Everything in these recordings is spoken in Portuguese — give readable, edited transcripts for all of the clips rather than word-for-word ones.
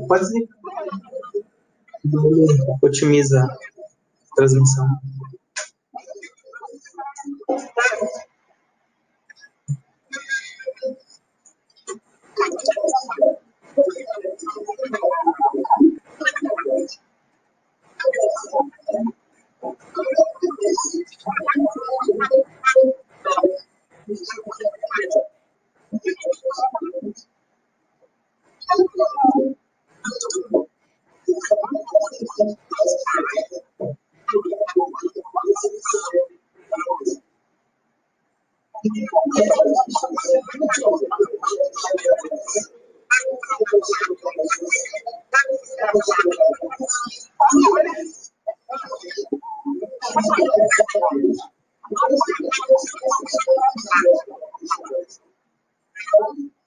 Pode ser. Otimiza a transmissão.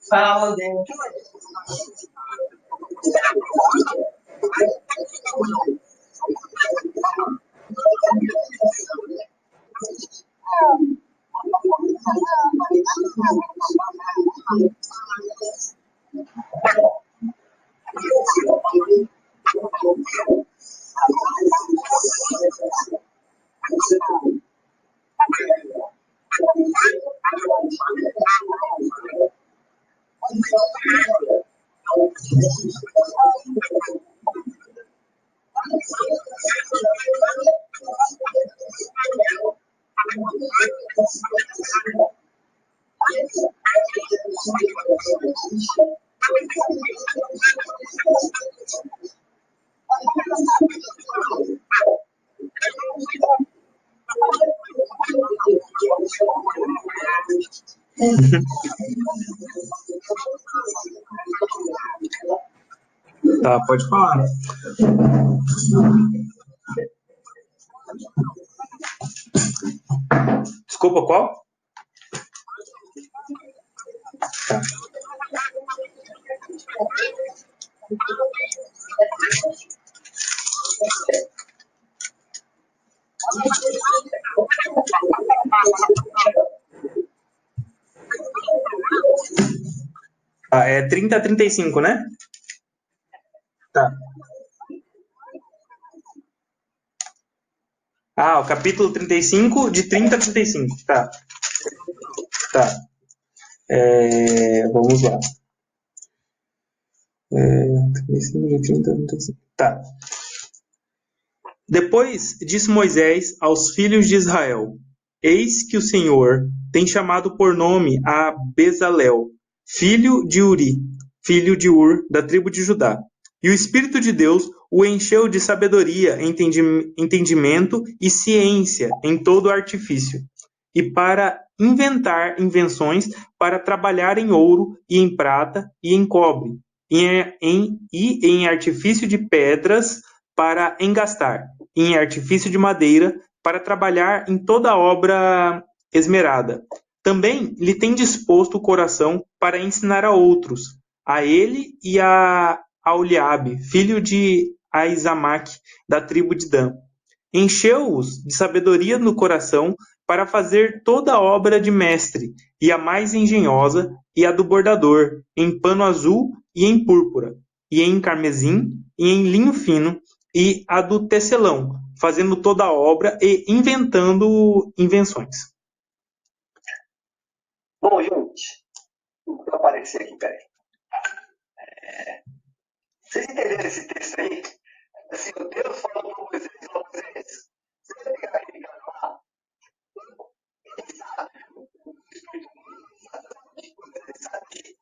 Fala dentro. Tá, pode falar. Desculpa, qual? Tá. É 30 a 35, né? Tá. Ah, o capítulo 35, de 30 a 35. Tá. Tá. Vamos lá. 35, de 30 a 35. Tá. Depois disse Moisés aos filhos de Israel: Eis que o Senhor tem chamado por nome a Bezalel, filho de Uri, filho de Ur, da tribo de Judá. E o Espírito de Deus o encheu de sabedoria, entendimento e ciência em todo artifício. E para inventar invenções para trabalhar em ouro e em prata e em cobre, e em artifício de pedras para engastar, e em artifício de madeira para trabalhar em toda obra esmerada. Também lhe tem disposto o coração para ensinar a outros, a ele e a Auliabe, filho de Aizamaque, da tribo de Dan. Encheu-os de sabedoria no coração para fazer toda a obra de mestre, e a mais engenhosa, e a do bordador, em pano azul e em púrpura, e em carmesim, e em linho fino, e a do tecelão, fazendo toda a obra e inventando invenções. Bom, gente, vou aparecer aqui, peraí. Vocês entenderam esse texto aí? Assim, o Deus falou para Moisés, Moisés, você vai pegar aquele cara lá? Ele sabe, o Espírito Santo, ele sabe que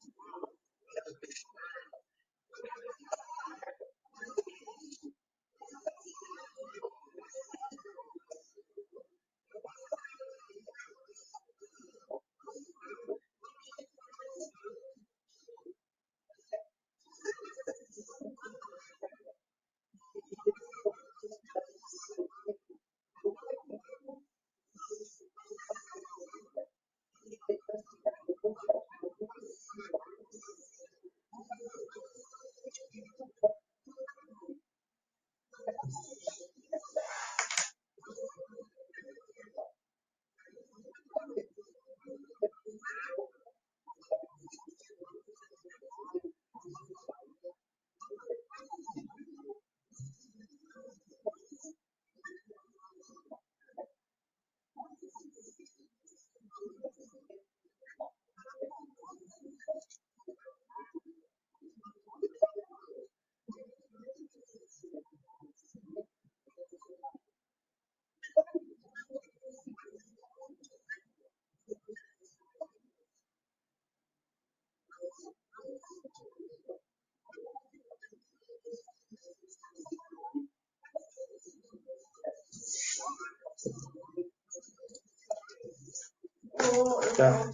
Tá.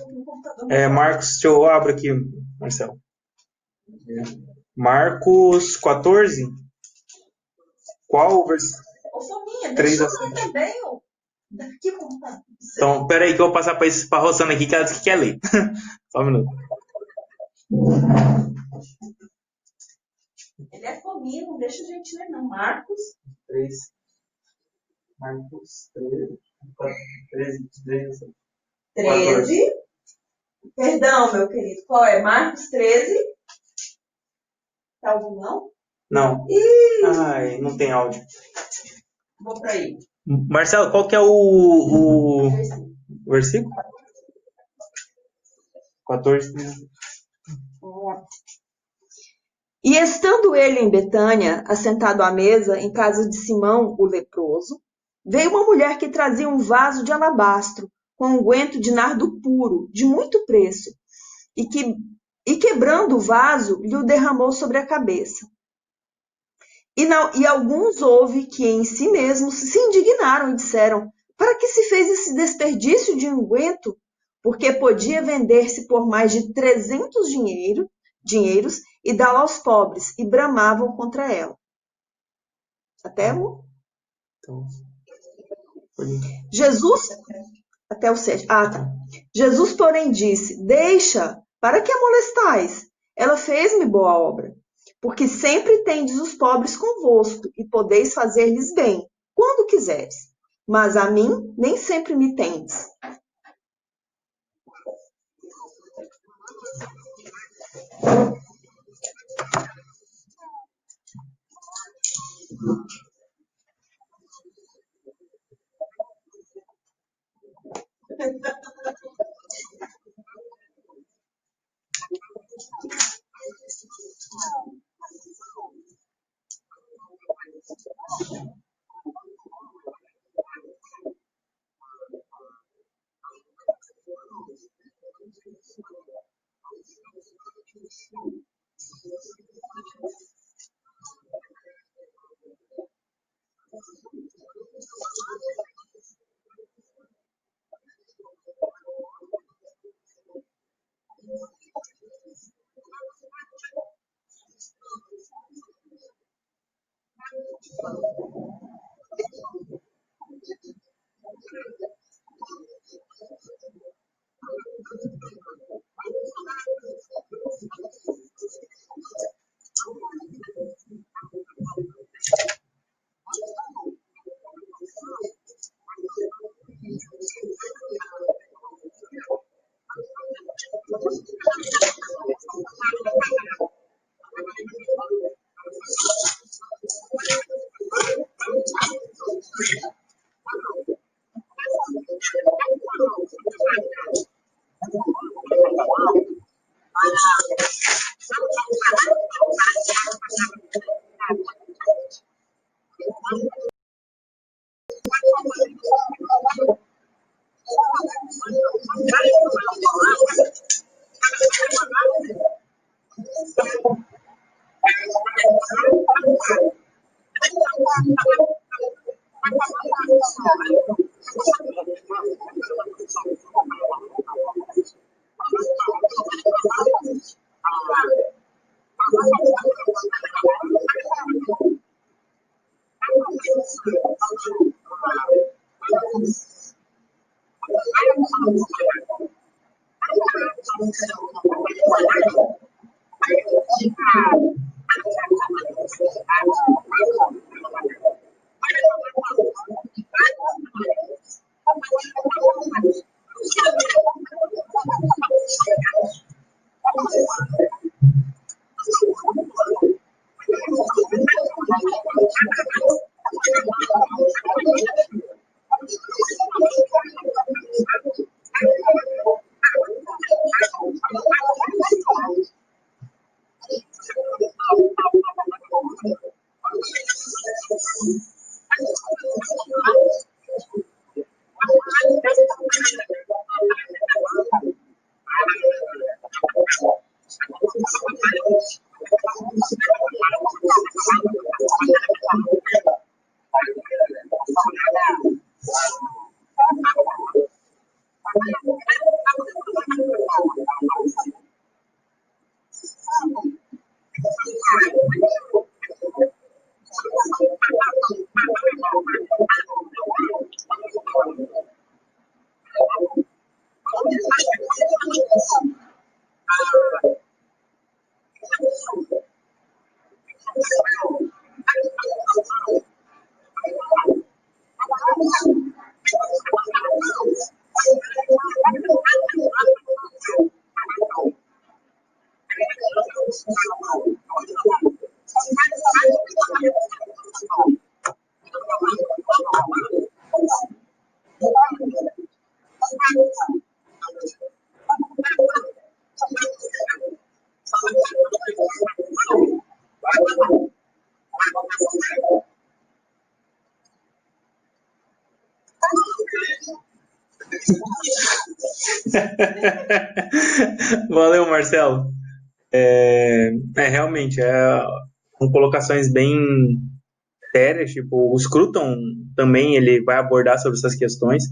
Marcos, deixa eu abrir aqui, Marcelo. Marcos 14. Qual o versículo? 3 a 7. Então, peraí que eu vou passar para a Rosana aqui, que ela disse que quer ler. Só um minuto. Ele é fominho, não deixa a gente ler, não. Marcos 3. Marcos 13. 13. 13. Perdão, meu querido. Qual é? Marcos 13. Tá ouvindo, não? Não. Ai, não tem áudio. Vou para aí. Marcelo, qual que é o versículo? 14. E estando ele em Betânia, assentado à mesa, em casa de Simão, o leproso, veio uma mulher que trazia um vaso de alabastro, com unguento de nardo puro, de muito preço, e quebrando o vaso, lhe o derramou sobre a cabeça. E alguns houve que em si mesmos se indignaram e disseram: para que se fez esse desperdício de unguento? Porque podia vender-se por mais de 300 dinheiros e dá-lo aos pobres, e bramavam contra ela. Até o... Então, Jesus... Até o 7. Ah, tá. Jesus, porém, disse: deixa, para que a molestais? Ela fez-me boa obra. Porque sempre tendes os pobres convosco, e podeis fazer-lhes bem, quando quiseres. Mas a mim nem sempre me tendes. Valeu, Marcelo. Realmente, com colocações bem sérias, tipo, o Scruton também ele vai abordar sobre essas questões,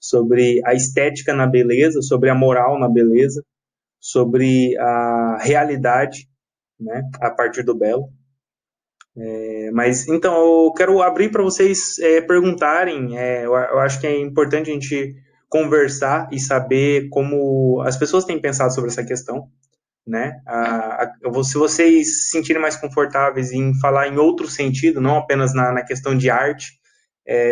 sobre a estética na beleza, sobre a moral na beleza, sobre a realidade, né, a partir do belo. Mas então eu quero abrir para vocês perguntarem. Eu acho que é importante a gente conversar e saber como as pessoas têm pensado sobre essa questão, né? Se vocês se sentirem mais confortáveis em falar em outro sentido, não apenas na questão de arte,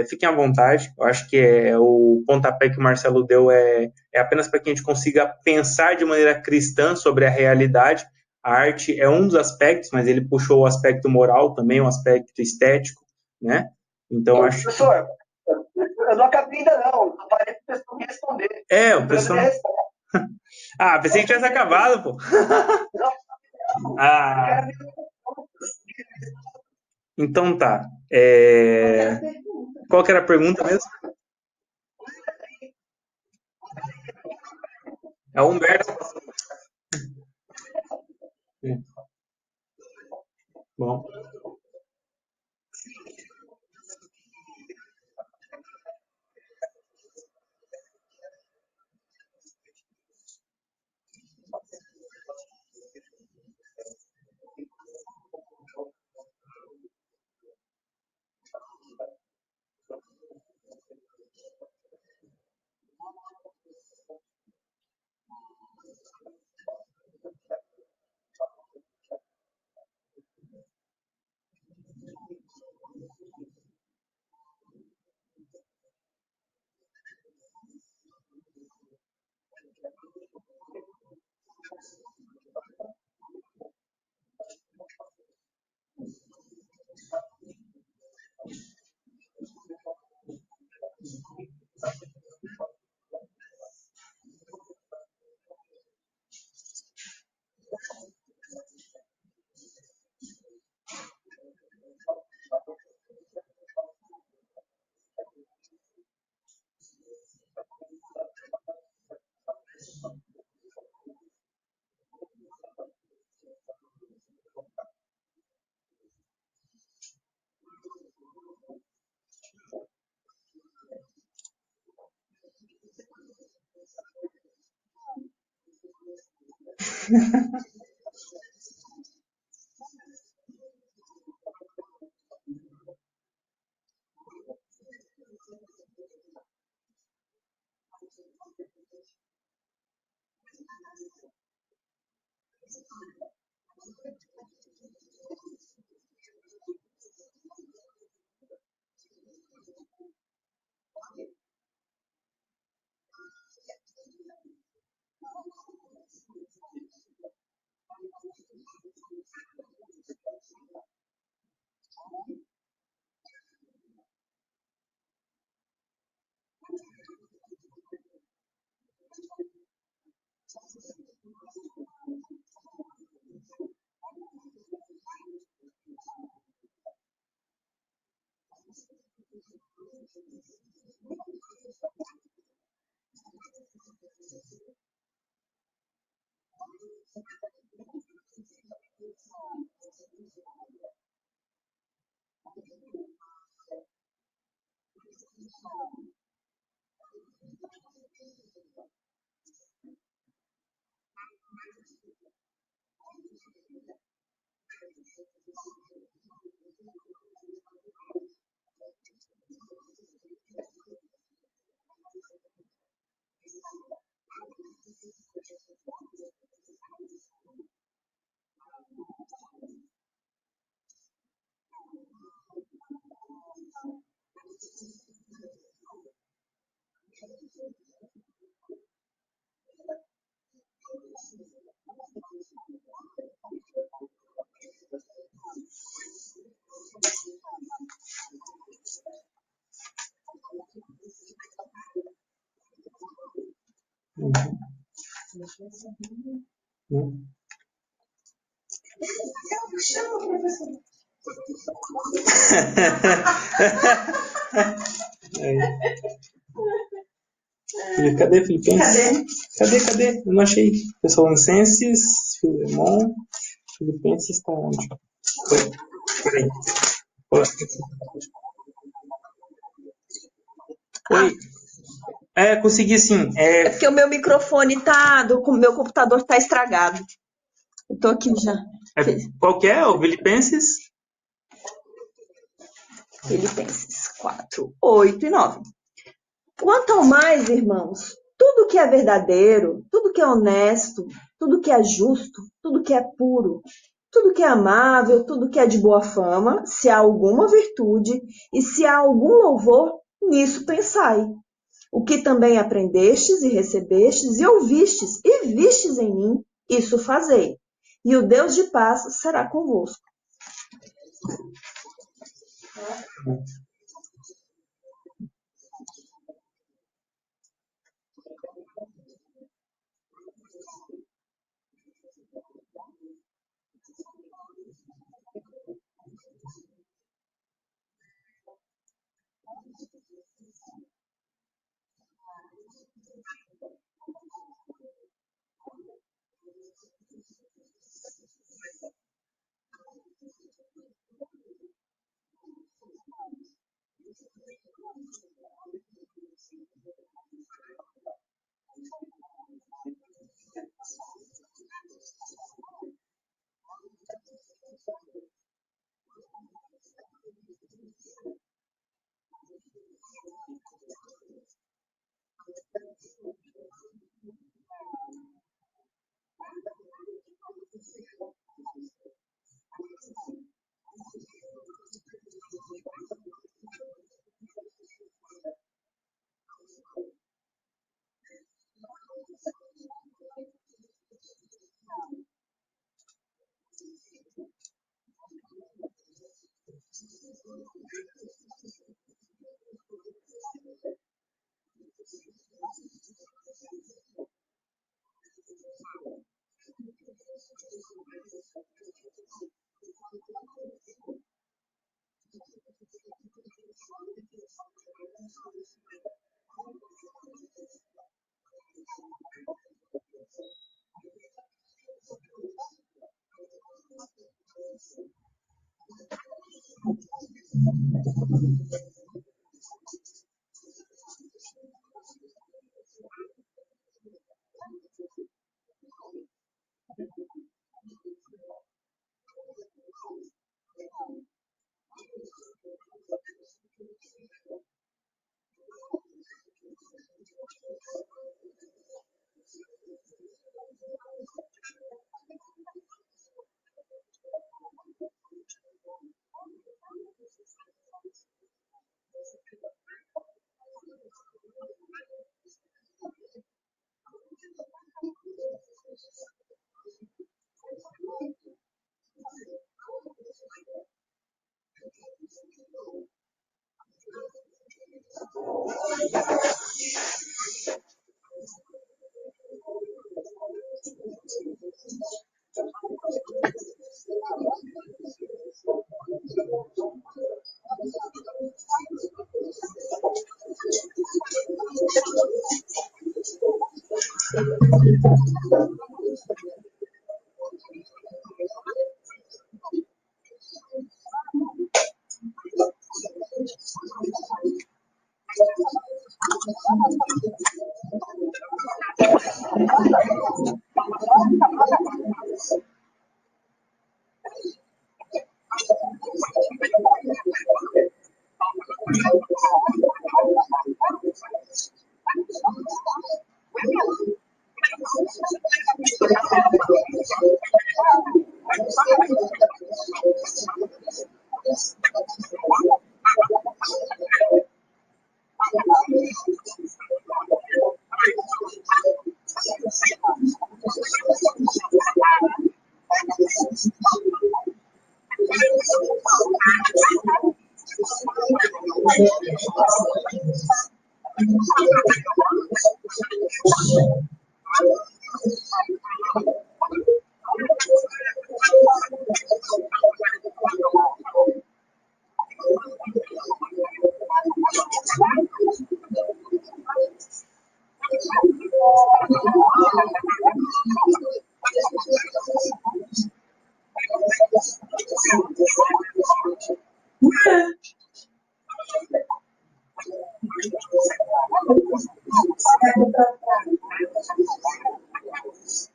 fiquem à vontade. Eu acho que o pontapé que o Marcelo deu é apenas para que a gente consiga pensar de maneira cristã sobre a realidade. A arte é um dos aspectos, mas ele puxou o aspecto moral também, o aspecto estético, né? Então, acho que... Professor, eu não acabei ainda não. Eu parei para o pessoal me responder. O pessoal... Ah, pensei que tivesse acabado, pô. Ah, então tá. Qual que era a pergunta mesmo? É o Humberto. Bom. Cadê Filipenses? Cadê? Eu não achei. Tessalonicenses, Filemon, Filipenses está onde? Peraí. Oi. Consegui sim. É porque o meu microfone o meu computador tá estragado. Eu tô aqui já. Qual que é? O Filipenses? Filipenses 4, 8 e 9. Quanto ao mais, irmãos, tudo que é verdadeiro, tudo que é honesto, tudo que é justo, tudo que é puro, tudo que é amável, tudo que é de boa fama, se há alguma virtude e se há algum louvor, nisso pensai. O que também aprendestes e recebestes e ouvistes e vistes em mim, isso fazei. E o Deus de paz será convosco.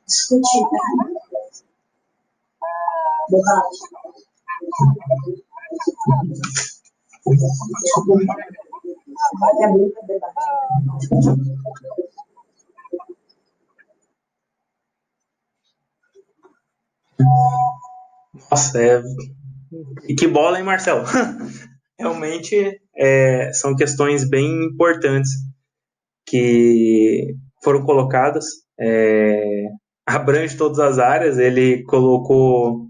Discutir. Debate. Vai abrir para debate. Nossa, e que bola, hein, Marcelo? Realmente são questões bem importantes que foram colocadas. Abrange todas as áreas. Ele colocou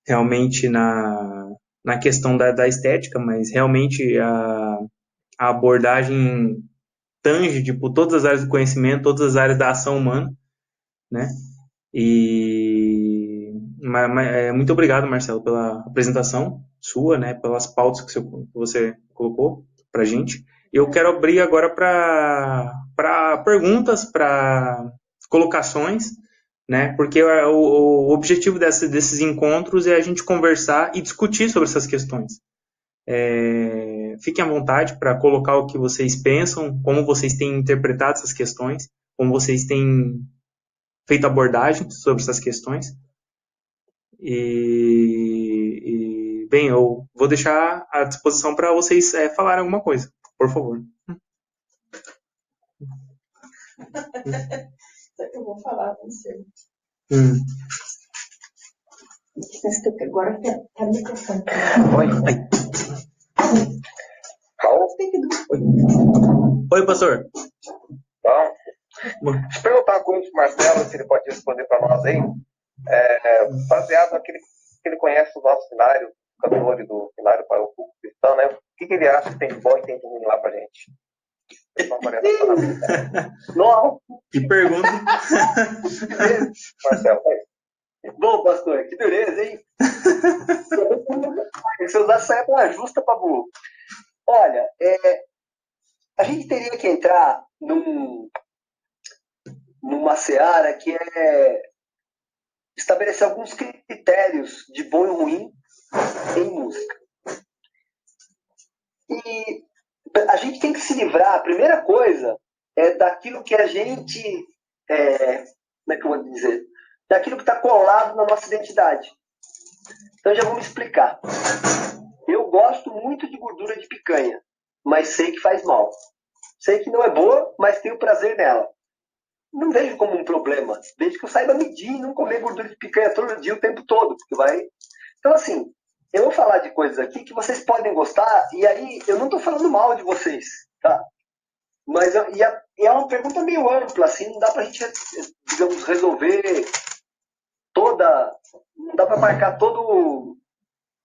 realmente na questão da estética, mas realmente a abordagem tange tipo, todas as áreas do conhecimento, todas as áreas da ação humana, né? E muito obrigado, Marcelo, pela apresentação sua, né? Pelas pautas que você colocou para a gente. Eu quero abrir agora para perguntas, para colocações, né? Porque o objetivo desses encontros é a gente conversar e discutir sobre essas questões. Fiquem à vontade para colocar o que vocês pensam, como vocês têm interpretado essas questões, como vocês têm feito abordagens sobre essas questões. Bem, eu vou deixar à disposição para vocês falarem alguma coisa, por favor. Será que eu vou falar com você? Agora tá no microfone. Oi, pastor. Bom, deixa eu perguntar uma coisa para o Marcelo, se ele pode responder para nós aí. Baseado naquele que ele conhece do nosso cenário, cantor do cenário para o público cristão, né? O que ele acha que tem de bom e tem de ruim lá para a gente? Não. Que pergunta. Marcelo, Bom, pastor, que beleza, hein? Se usar saia justa para burro. Olha, a gente teria que entrar numa seara que é estabelecer alguns critérios de bom e ruim em música. E a gente tem que se livrar, a primeira coisa, daquilo que a gente, como é que eu vou dizer? Daquilo que está colado na nossa identidade. Então já vou me explicar. Eu gosto muito de gordura de picanha, mas sei que faz mal. Sei que não é boa, mas tenho prazer nela. Não vejo como um problema, desde que eu saiba medir e não comer gordura de picanha todo dia, o tempo todo. Porque vai... Então, assim, eu vou falar de coisas aqui que vocês podem gostar, e aí eu não estou falando mal de vocês, tá? Mas é uma pergunta meio ampla, assim, não dá pra gente, digamos, resolver toda... Não dá pra marcar todo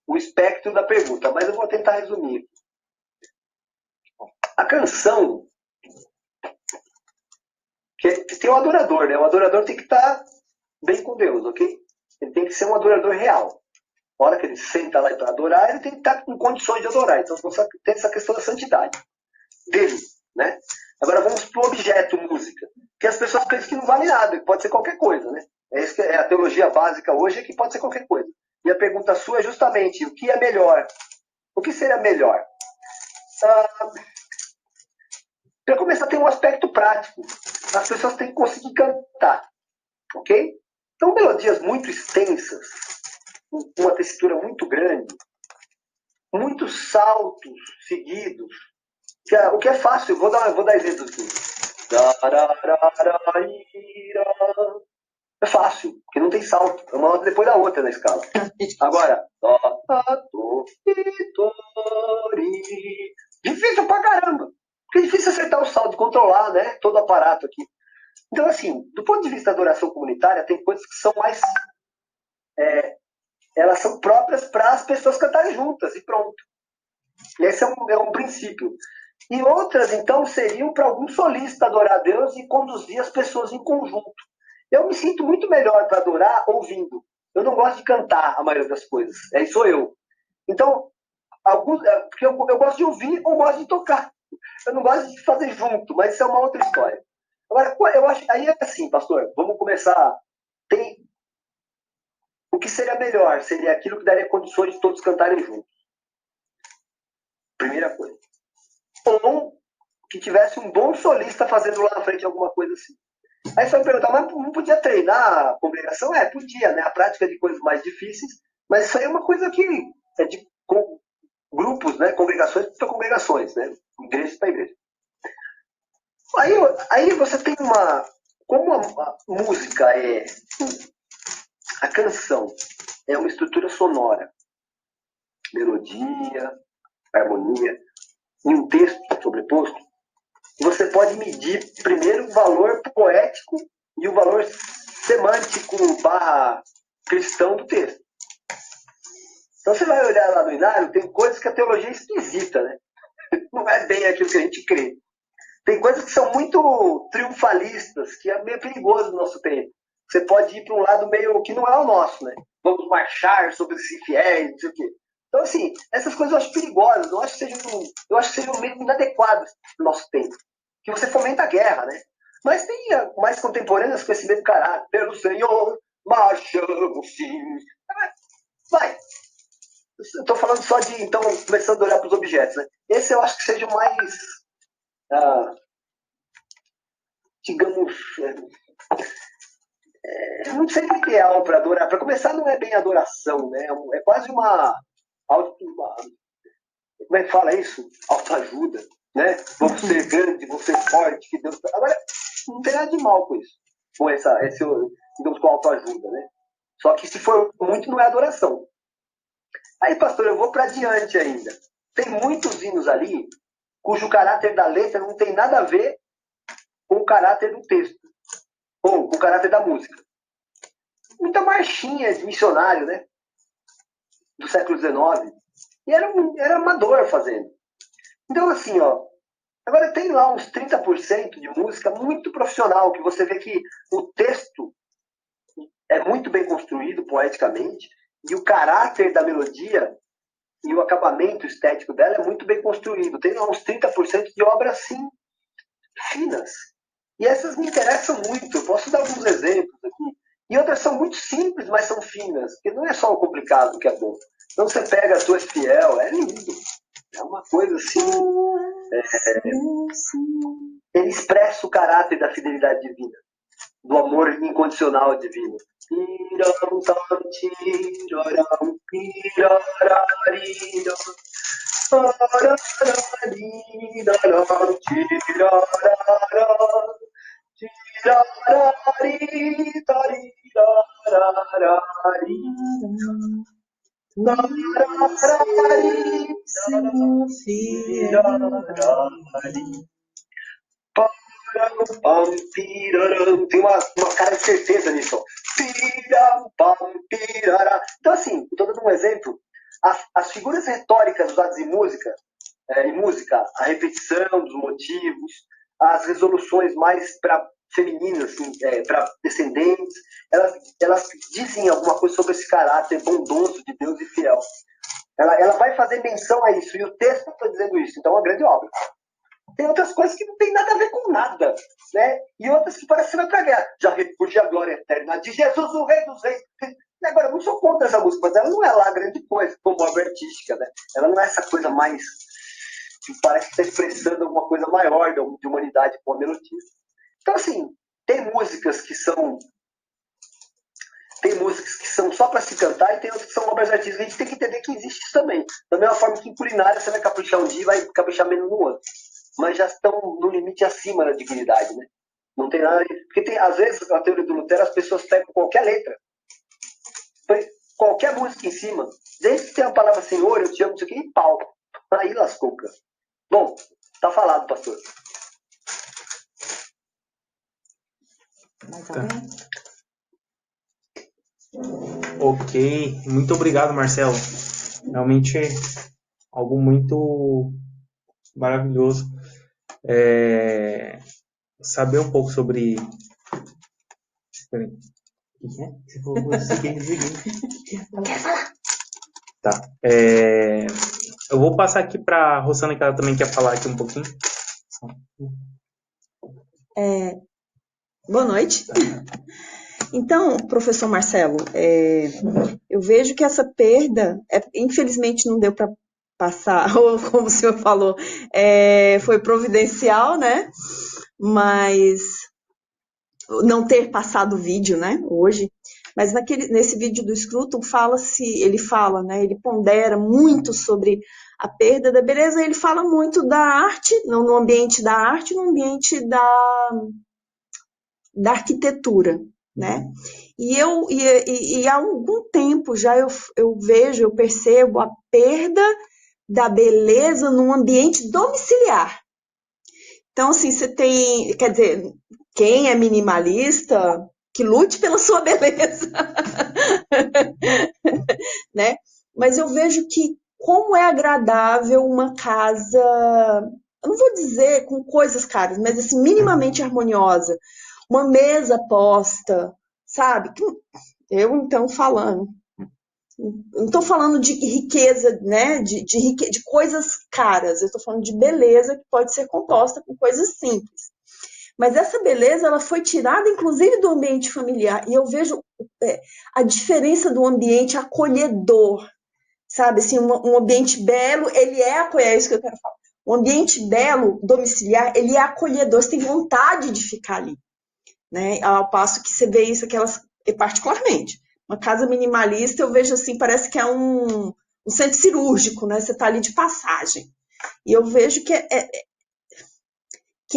o espectro da pergunta, mas eu vou tentar resumir. A canção... que tem um adorador, né? O adorador tem que estar bem com Deus, ok? Ele tem que ser um adorador real. Na hora que ele senta lá para adorar, ele tem que estar com condições de adorar. Então tem essa questão da santidade dele, né? Agora vamos para o objeto música, que as pessoas pensam que não vale nada, que pode ser qualquer coisa, né? É isso que é a teologia básica hoje, é que pode ser qualquer coisa. E a pergunta sua é justamente, o que é melhor? O que seria melhor? Para começar, tem um aspecto prático. As pessoas têm que conseguir cantar, ok? Então, melodias muito extensas, com uma textura muito grande, muitos saltos seguidos, o que é fácil, vou dar exemplos aqui. É fácil, porque não tem salto. É uma nota depois da outra na escala. Agora, difícil pra caramba. Porque é difícil acertar o salto, controlar, né, todo o aparato aqui. Então, assim, do ponto de vista da adoração comunitária, tem coisas que são mais... elas são próprias para as pessoas cantarem juntas, e pronto. Esse é um princípio. E outras, então, seriam para algum solista adorar a Deus e conduzir as pessoas em conjunto. Eu me sinto muito melhor para adorar ouvindo. Eu não gosto de cantar a maioria das coisas. Aí sou eu. Então, porque eu gosto de ouvir ou gosto de tocar. Eu não gosto de fazer junto, mas isso é uma outra história. Agora, eu acho... Aí é assim, pastor, vamos começar... O que seria melhor? Seria aquilo que daria condições de todos cantarem juntos. Primeira coisa. Ou que tivesse um bom solista fazendo lá na frente alguma coisa assim. Aí você vai me perguntar, mas não podia treinar a congregação? Podia, né? A prática de coisas mais difíceis, mas isso aí é uma coisa que é de grupos, né? Congregações para congregações, né? Igreja para igreja. Aí você tem uma... Como a música a canção é uma estrutura sonora, melodia, harmonia, e um texto sobreposto, você pode medir primeiro o valor poético e o valor semântico / cristão do texto. Então você vai olhar lá no Inário, tem coisas que a teologia é esquisita, né? Não é bem aquilo que a gente crê. Tem coisas que são muito triunfalistas, que é meio perigoso no nosso tempo. Você pode ir para um lado meio que não é o nosso, né? Vamos marchar sobre os infiéis, não sei o quê. Então, assim, essas coisas eu acho perigosas, eu acho que sejam meio inadequadas no nosso tempo. Que você fomenta a guerra, né? Mas tem mais contemporâneas com esse mesmo caráter. Pelo Senhor, marchamos sim. Vai. Estou falando só de, então, começando a olhar para os objetos, né? Esse eu acho que seja o mais, digamos, não sei o ideal para adorar. Para começar, não é bem adoração, né? É quase uma como é que fala isso? Autoajuda, né? Vamos ser grande, vamos ser forte, que Deus... Agora, não tem nada de mal com isso, com digamos, com autoajuda, né? Só que se for muito, não é adoração. Aí, pastor, eu vou para adiante ainda. Tem muitos hinos ali cujo caráter da letra não tem nada a ver com o caráter do texto, ou com o caráter da música. Muita marchinha de missionário, né? Do século XIX. E era amador fazendo. Então, assim, ó. Agora tem lá uns 30% de música muito profissional, que você vê que o texto é muito bem construído poeticamente, e o caráter da melodia e o acabamento estético dela é muito bem construído. Tem lá uns 30% de obras, sim, finas. E essas me interessam muito. Eu posso dar alguns exemplos aqui. E outras são muito simples, mas são finas. Porque não é só o complicado que é bom. Então você pega a tua fiel, é lindo. É uma coisa assim... Ele expressa o caráter da fidelidade divina. Do amor incondicional divino. Tem uma cara de certeza nisso. Então, assim, estou dando um exemplo. As figuras retóricas usadas em música, a repetição dos motivos, as resoluções mais para femininas, assim, para descendentes, elas dizem alguma coisa sobre esse caráter bondoso de Deus e fiel. Ela vai fazer menção a isso, e o texto está dizendo isso, então é uma grande obra. Tem outras coisas que não tem nada a ver com nada, né? E outras que parecem que vai pra guerra. Já refugia a glória eterna de Jesus, o Rei dos Reis. Agora, eu não sou contra essa música, mas ela não é lá grande coisa, como obra artística, né? Ela não é essa coisa mais que parece que está expressando alguma coisa maior de humanidade com a melodia. Então, assim, tem músicas que são só para se cantar e tem outras que são obras artísticas. A gente tem que entender que existe isso também. Da mesma forma que em culinária você vai caprichar um dia e vai caprichar menos no outro. Mas já estão no limite acima da dignidade, né? Não tem nada. Porque tem, às vezes, na teoria do Lutero, as pessoas pegam qualquer letra, qualquer música em cima, desde que tem a palavra Senhor, eu te amo, isso aqui, e pau. Aí lascou, cara. Bom, tá falado, pastor. Mais alguém? Ok, muito obrigado, Marcelo. Realmente é algo muito maravilhoso. Saber um pouco sobre... Peraí. O que é? Você falou, eu segui, Não quer falar? Tá. Eu vou passar aqui para a Rosana, que ela também quer falar aqui um pouquinho. Boa noite. Então, professor Marcelo, eu vejo que essa perda, infelizmente não deu para passar, ou como o senhor falou, foi providencial, né? Mas não ter passado o vídeo, né, hoje. Mas nesse vídeo do Scruton ele pondera muito sobre a perda da beleza, ele fala muito da arte, no ambiente da arte, no ambiente da arquitetura, né? E há algum tempo já eu percebo a perda da beleza num ambiente domiciliar. Então, assim, você tem, quer dizer, quem é minimalista, que lute pela sua beleza, né? Mas eu vejo que como é agradável uma casa, eu não vou dizer com coisas caras, mas assim, minimamente harmoniosa, uma mesa posta, sabe? Eu, então, não estou falando de riqueza, né? De coisas caras, eu estou falando de beleza que pode ser composta com coisas simples. Mas essa beleza, ela foi tirada, inclusive, do ambiente familiar. E eu vejo a diferença do ambiente acolhedor, sabe? Assim, um ambiente belo, ele é acolhedor, é isso que eu quero falar. Um ambiente belo, domiciliar, ele é acolhedor, você tem vontade de ficar ali, né? Ao passo que você vê isso, particularmente, uma casa minimalista, eu vejo assim, parece que é um centro cirúrgico, né? Você está ali de passagem. E eu vejo que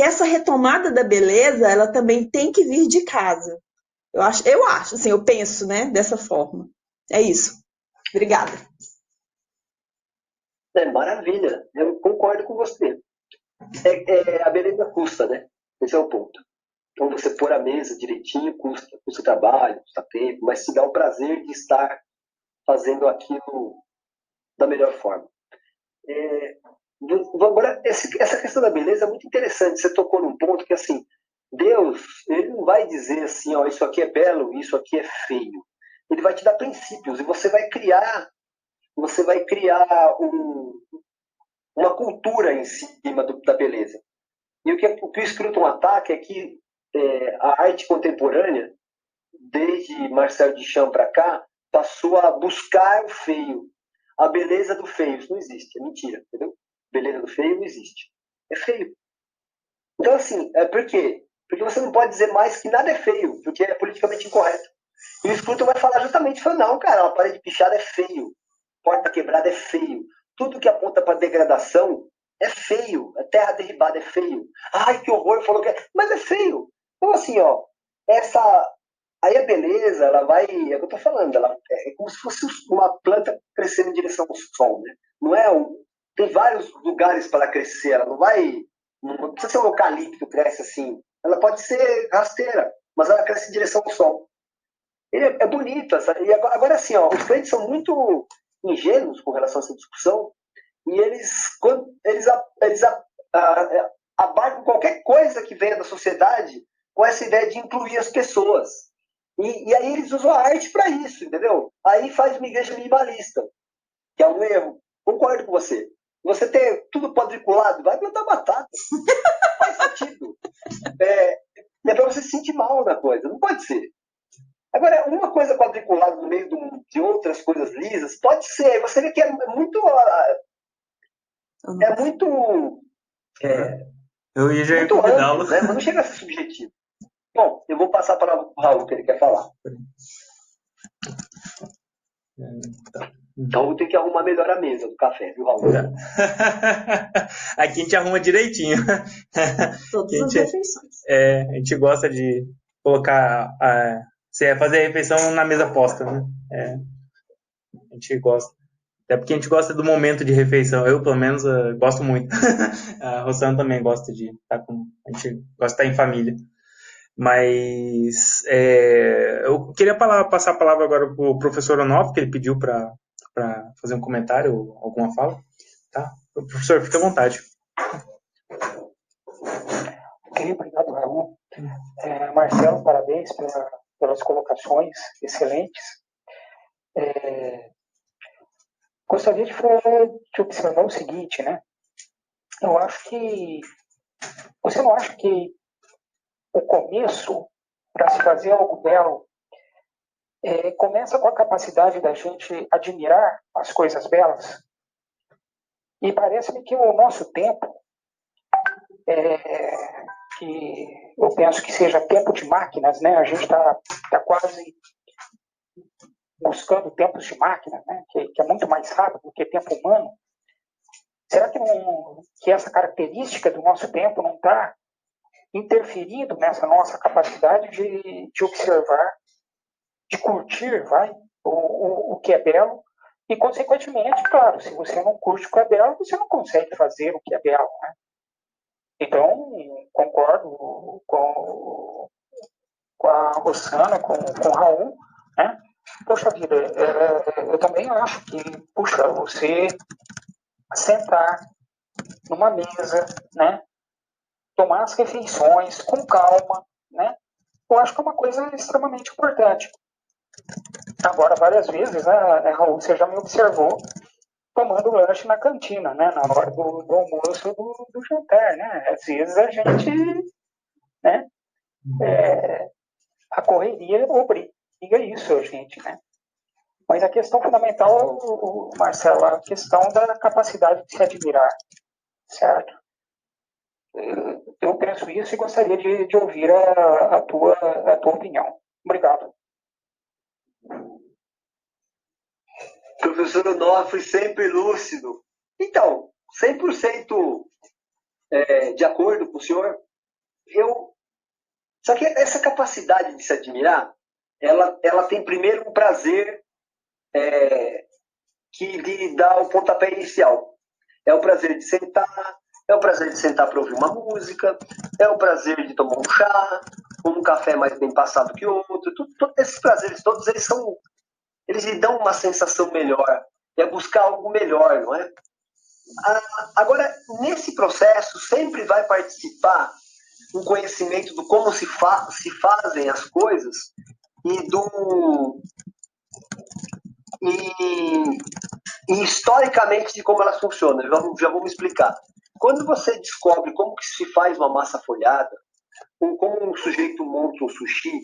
essa retomada da beleza, ela também tem que vir de casa. Eu acho, assim, eu penso, né, dessa forma. É isso. Obrigada. Maravilha, eu concordo com você. A beleza custa, né? Esse é o ponto. Então, você pôr a mesa direitinho custa trabalho, custa tempo, mas se dá o prazer de estar fazendo aquilo da melhor forma. Agora, essa questão da beleza é muito interessante. Você tocou num ponto que, assim, Deus, ele não vai dizer assim, ó, isso aqui é belo, isso aqui é feio. Ele vai te dar princípios e você vai criar uma cultura em cima da beleza. E o que o Scruton ataca é que a arte contemporânea, desde Marcel Duchamp para cá, passou a buscar o feio. A beleza do feio, isso não existe, é mentira, entendeu? Beleza do feio não existe. É feio. Então, assim, por quê? Porque você não pode dizer mais que nada é feio, porque é politicamente incorreto. E o Scruton vai falar justamente, não, cara, uma parede pichada é feio, porta quebrada é feio, tudo que aponta para degradação é feio, a terra derribada é feio. Ai, que horror, falou que é... Mas é feio. Então, assim, ó, aí a beleza, ela vai, é o que eu tô falando, ela é como se fosse uma planta crescendo em direção ao sol, né? Não é tem vários lugares para ela crescer, ela não precisa ser um eucalipto que cresce assim, ela pode ser rasteira, mas ela cresce em direção ao sol. É bonito, e agora assim, ó, os crentes são muito ingênuos com relação a essa discussão, e eles abarcam qualquer coisa que venha da sociedade com essa ideia de incluir as pessoas. E aí eles usam a arte para isso, entendeu? Aí faz uma igreja minimalista, que é um erro. Concordo com você. Você ter tudo quadriculado, vai plantar batata. Não faz sentido. É para você se sentir mal na coisa, não pode ser. Agora, uma coisa quadriculada no meio de outras coisas lisas, pode ser. Você vê que é muito. É muito. Eu já ia Muito convidá-lo. amplo, né? Mas não chega a ser subjetivo. Bom, eu vou passar a palavra para o Raul, que ele quer falar. Então eu tenho que arrumar melhor a mesa do café, viu, Raul? Aqui a gente arruma direitinho. Todas as Gente, refeições. a gente gosta de colocar, fazer a refeição na mesa posta, né? A gente gosta. Até porque a gente gosta do momento de refeição. Eu, pelo menos, gosto muito. A Rosana também gosta de estar com... A gente gosta de estar em família. Mas eu queria passar a palavra agora para o professor Onofre, que ele pediu para fazer um comentário ou alguma fala. Tá? Professor, fique à vontade. Ok, obrigado, Raul. Marcelo, parabéns pelas colocações excelentes. Gostaria de observar o seguinte, né? Eu acho que... Você não acha que o começo, para se fazer algo belo, começa com a capacidade da gente admirar as coisas belas? E parece-me que o nosso tempo, que eu penso que seja tempo de máquinas, né? A gente está quase buscando tempos de máquina, né? Que é muito mais rápido do que tempo humano. Será que essa característica do nosso tempo não está interferindo nessa nossa capacidade de observar, de curtir, o que é belo? E, consequentemente, claro, se você não curte o que é belo, você não consegue fazer o que é belo, né? Então, concordo com a Rosana, com o Raul, né? Poxa vida, eu também acho que, puxa, você sentar numa mesa, né? Tomar as refeições com calma, né? Eu acho que é uma coisa extremamente importante. Agora, várias vezes, né, Raul, você já me observou tomando lanche na cantina, né? Na hora do almoço, do jantar, né? Às vezes a gente, né? A correria obriga isso a gente, né? Mas a questão fundamental, Marcelo, a questão da capacidade de se admirar, certo? Eu penso isso e gostaria de ouvir a tua opinião. Obrigado. Professor Onofre, sempre lúcido. Então, 100% de acordo com o senhor. Só que essa capacidade de se admirar, ela tem primeiro um prazer que lhe dá o pontapé inicial. É o prazer de sentar, para ouvir uma música, é o prazer de tomar um chá, um café mais bem passado que outro. Esses prazeres todos, eles lhe dão uma sensação melhor. É buscar algo melhor, não é? Agora, nesse processo, sempre vai participar um conhecimento do como se fazem as coisas e historicamente de como elas funcionam. Já vou me explicar. Quando você descobre como que se faz uma massa folhada, ou como um sujeito monta um sushi,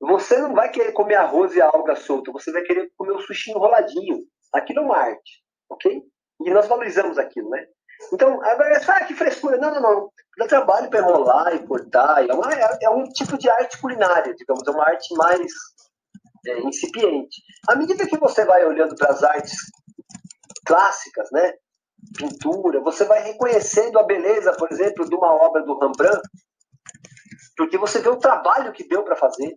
você não vai querer comer arroz e a alga solta, você vai querer comer o sushi enroladinho. Aquilo é uma arte, ok? E nós valorizamos aquilo, né? Então, agora você fala, que frescura. Não. Dá trabalho para enrolar e cortar. É um tipo de arte culinária, digamos, é uma arte mais incipiente. À medida que você vai olhando para as artes clássicas, né? Pintura, você vai reconhecendo a beleza, por exemplo, de uma obra do Rembrandt, porque você vê o trabalho que deu para fazer.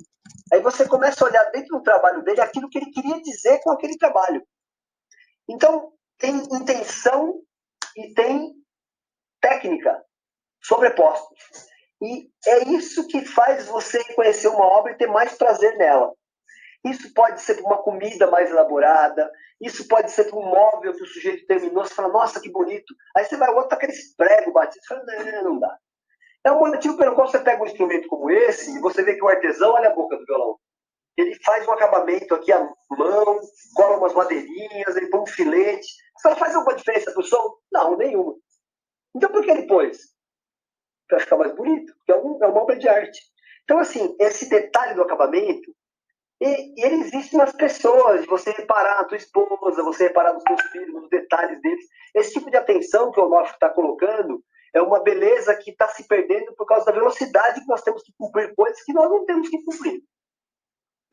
Aí você começa a olhar dentro do trabalho dele aquilo que ele queria dizer com aquele trabalho. Então, tem intenção e tem técnica sobrepostos. E é isso que faz você conhecer uma obra e ter mais prazer nela. Isso pode ser por uma comida mais elaborada, isso pode ser por um móvel que o sujeito terminou, você fala, nossa, que bonito. Aí você vai outro aqueles pregos batidos, você fala, não dá. É um motivo pelo qual você pega um instrumento como esse e você vê que o artesão, olha a boca do violão. Ele faz um acabamento aqui à mão, cola umas madeirinhas, ele põe um filete. Ela faz alguma diferença pro som? Não, nenhuma. Então por que ele pôs? Para ficar mais bonito, porque é uma obra de arte. Então, assim, esse detalhe do acabamento, e ele existe nas pessoas, de você reparar na tua esposa, você reparar nos teus filhos, nos detalhes deles. Esse tipo de atenção que o Onofre está colocando é uma beleza que está se perdendo por causa da velocidade que nós temos que cumprir coisas que nós não temos que cumprir.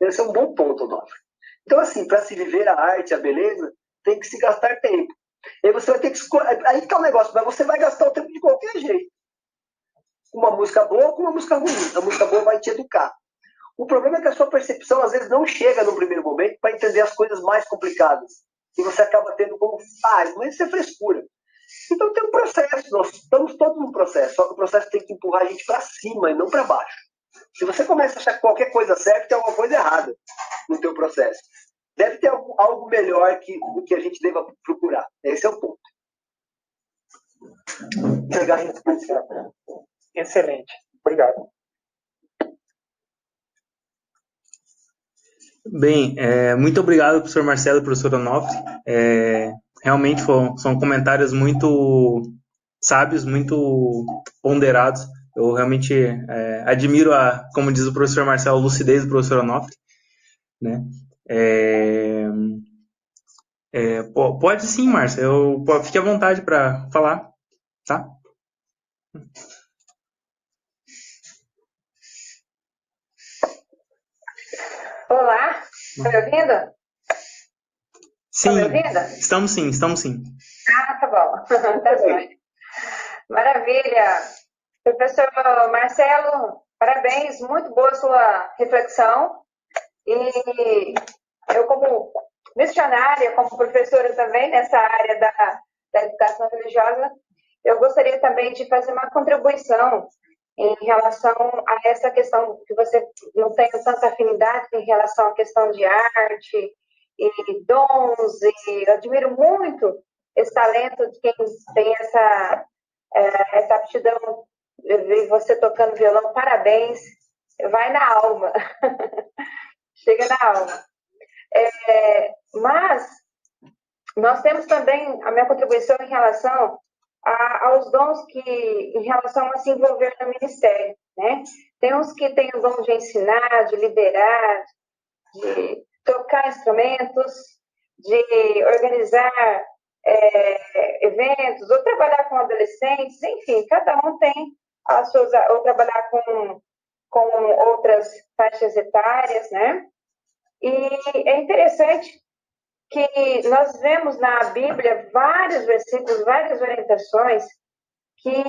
Esse é um bom ponto, Onofre. Então, assim, para se viver a arte, a beleza, tem que se gastar tempo. E aí você vai ter que escolher. Aí está o negócio, mas você vai gastar o tempo de qualquer jeito. Uma música boa ou com uma música ruim. A música boa vai te educar. O problema é que a sua percepção às vezes não chega no primeiro momento para entender as coisas mais complicadas. E você acaba tendo como, mas isso é frescura. Então tem um processo, nós estamos todos num processo, só que o processo tem que empurrar a gente para cima e não para baixo. Se você começa a achar que qualquer coisa certa, tem alguma coisa errada no teu processo. Deve ter algo melhor do que a gente deva procurar. Esse é o ponto. Excelente. Obrigado. Bem, muito obrigado, professor Marcelo e professor Onofre. Realmente são comentários muito sábios, muito ponderados. Eu realmente admiro como diz o professor Marcelo, a lucidez do professor Onofre, né? Pode sim, Márcia. Fique à vontade para falar, tá? Olá, tá me ouvindo? Sim, tá me ouvindo? Estamos sim. Ah, tá bom. Tá certo. Maravilha. Professor Marcelo, parabéns, muito boa sua reflexão. E eu, como missionária, como professora também nessa área da educação religiosa, eu gostaria também de fazer uma contribuição em relação a essa questão que você não tem tanta afinidade em relação à questão de arte e dons, e eu admiro muito esse talento de quem tem essa aptidão, e você tocando violão, parabéns, vai na alma, chega na alma. Mas nós temos também a minha contribuição em relação aos dons em relação a se envolver no ministério, né? Tem uns que têm o dom de ensinar, de liderar, de tocar instrumentos, de organizar eventos, ou trabalhar com adolescentes, enfim, cada um tem as suas, ou trabalhar com outras faixas etárias, né? E é interessante que nós vemos na Bíblia vários versículos, várias orientações que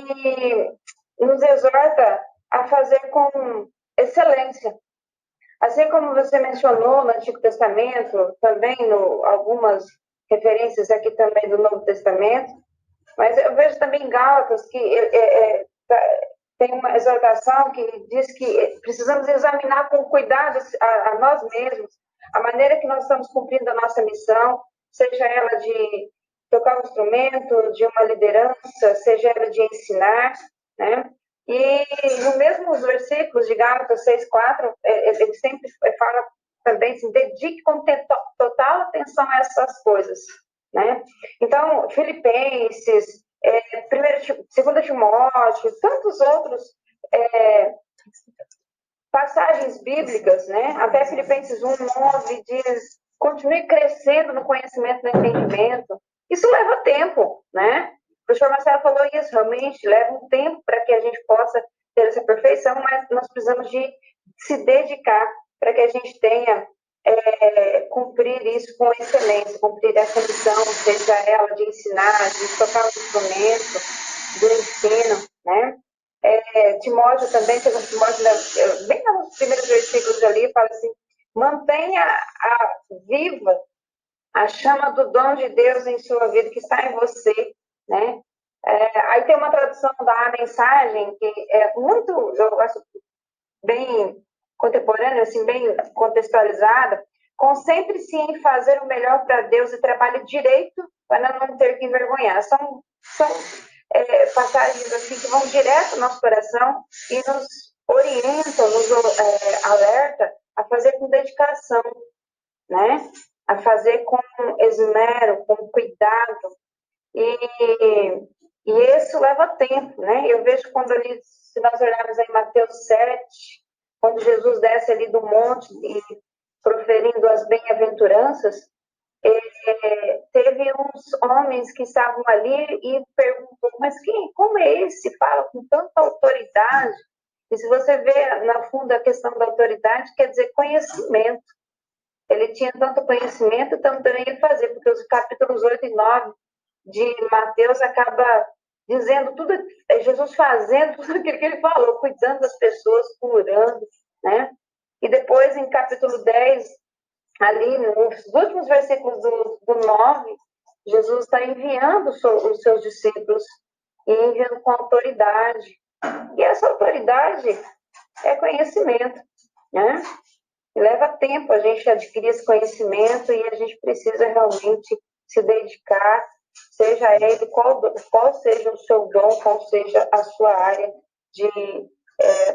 nos exorta a fazer com excelência. Assim como você mencionou no Antigo Testamento, também algumas referências aqui também do Novo Testamento, mas eu vejo também em Gálatas que tem uma exortação que diz que precisamos examinar com cuidado a nós mesmos, a maneira que nós estamos cumprindo a nossa missão, seja ela de tocar um instrumento, de uma liderança, seja ela de ensinar, né? E no mesmo versículos de Gálatas 6:4, ele sempre fala também assim, dedique com total atenção a essas coisas, né? Então, Filipenses, 2 Timóteo, tantos outros passagens bíblicas, né? Até Filipenses 1:9 diz, continue crescendo no conhecimento e no entendimento. Isso leva tempo, né? O professor Marcelo falou isso, realmente leva um tempo para que a gente possa ter essa perfeição, mas nós precisamos de se dedicar para que a gente tenha cumprir isso com excelência, cumprir essa missão, seja ela de ensinar, de tocar um instrumento, do ensino, né? Timóteo também, Timóteo, bem nos primeiros versículos ali, fala assim, mantenha viva a chama do dom de Deus em sua vida, que está em você, né? Aí tem uma tradução da mensagem que é muito, eu acho, bem contemporânea, assim, bem contextualizada. Concentre-se em fazer o melhor para Deus e trabalhe direito para não ter que envergonhar. São passagens assim que vão direto ao nosso coração e nos orientam, nos alerta a fazer com dedicação, né? a fazer com esmero, com cuidado, e isso leva tempo, né? Eu vejo quando ali, se nós olharmos em Mateus 7, quando Jesus desce ali do monte e proferindo as bem-aventuranças, teve uns homens que estavam ali e perguntou, mas como é esse? Fala com tanta autoridade. E se você vê na fundo a questão da autoridade, quer dizer conhecimento. Ele tinha tanto conhecimento, tanto também fazer, porque os capítulos 8 e 9 de Mateus acaba dizendo tudo, Jesus fazendo tudo aquilo que ele falou, cuidando das pessoas, curando, né? E depois, em capítulo 10, ali nos últimos versículos do 9, Jesus está enviando os seus discípulos e enviando com autoridade. E essa autoridade é conhecimento, né? E leva tempo a gente adquirir esse conhecimento e a gente precisa realmente se dedicar, seja ele, qual seja o seu dom, qual seja a sua área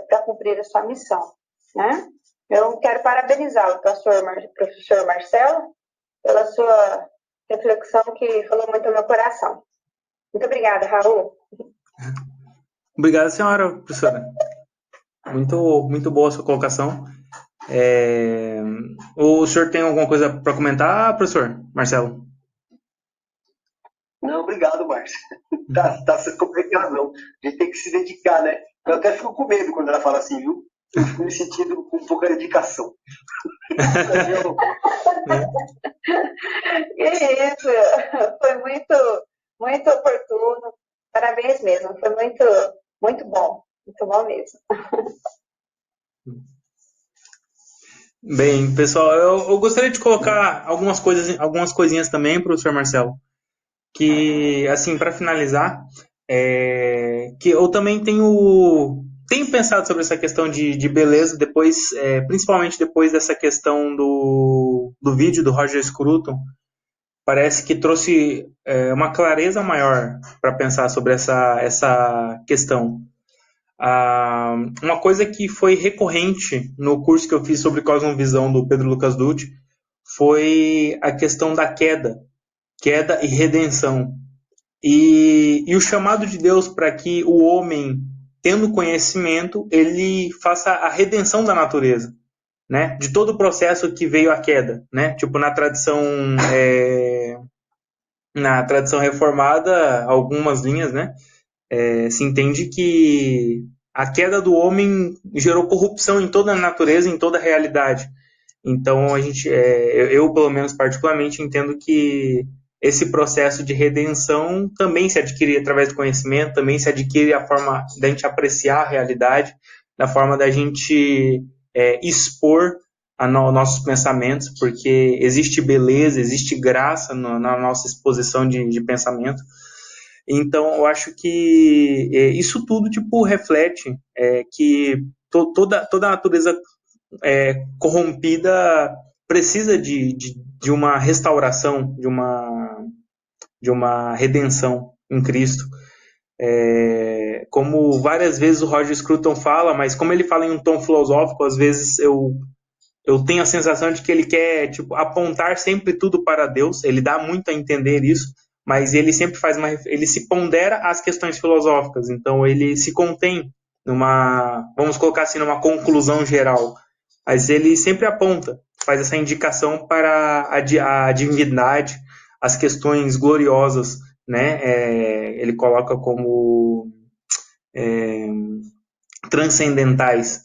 para cumprir a sua missão, né? Eu quero parabenizá-lo, professor Marcelo, pela sua reflexão que falou muito no meu coração. Muito obrigada, Raul. Obrigado, senhora professora. Muito boa a sua colocação. O senhor tem alguma coisa para comentar, professor Marcelo? Não, obrigado, Márcio. Você tem razão. A gente tem que se dedicar, né? Eu até fico com medo quando ela fala assim, viu? Eu fico me sentindo com pouca dedicação. Que isso! Foi muito oportuno. Parabéns mesmo. Foi muito bom. Muito bom mesmo. Bem, pessoal, eu gostaria de colocar algumas coisinhas também, professor Marcelo, que, assim, para finalizar, que eu também tenho pensado sobre essa questão de beleza, principalmente depois dessa questão do vídeo do Roger Scruton. Parece que trouxe uma clareza maior para pensar sobre essa questão. Uma coisa que foi recorrente no curso que eu fiz sobre cosmovisão do Pedro Lucas Dutti foi a questão da queda e redenção. E o chamado de Deus para que o homem, tendo conhecimento, ele faça a redenção da natureza, né? De todo o processo que veio a queda, né? Tipo, na tradição reformada, algumas linhas, né? Se entende que a queda do homem gerou corrupção em toda a natureza, em toda a realidade. Então, eu, pelo menos particularmente, entendo que esse processo de redenção também se adquire através do conhecimento, também se adquire a forma da gente apreciar a realidade, da forma da gente expor nossos pensamentos, porque existe beleza, existe graça na nossa exposição de pensamento. Então, eu acho que isso tudo tipo reflete que toda a natureza corrompida precisa de uma restauração, de uma redenção em Cristo. Como várias vezes o Roger Scruton fala, mas como ele fala em um tom filosófico, às vezes eu tenho a sensação de que ele quer apontar sempre tudo para Deus. Ele dá muito a entender isso, mas ele sempre ele se pondera às questões filosóficas. Então ele se contém vamos colocar assim, numa conclusão geral. Mas ele sempre aponta, faz essa indicação para a divindade, as questões gloriosas, né? Ele coloca como transcendentais.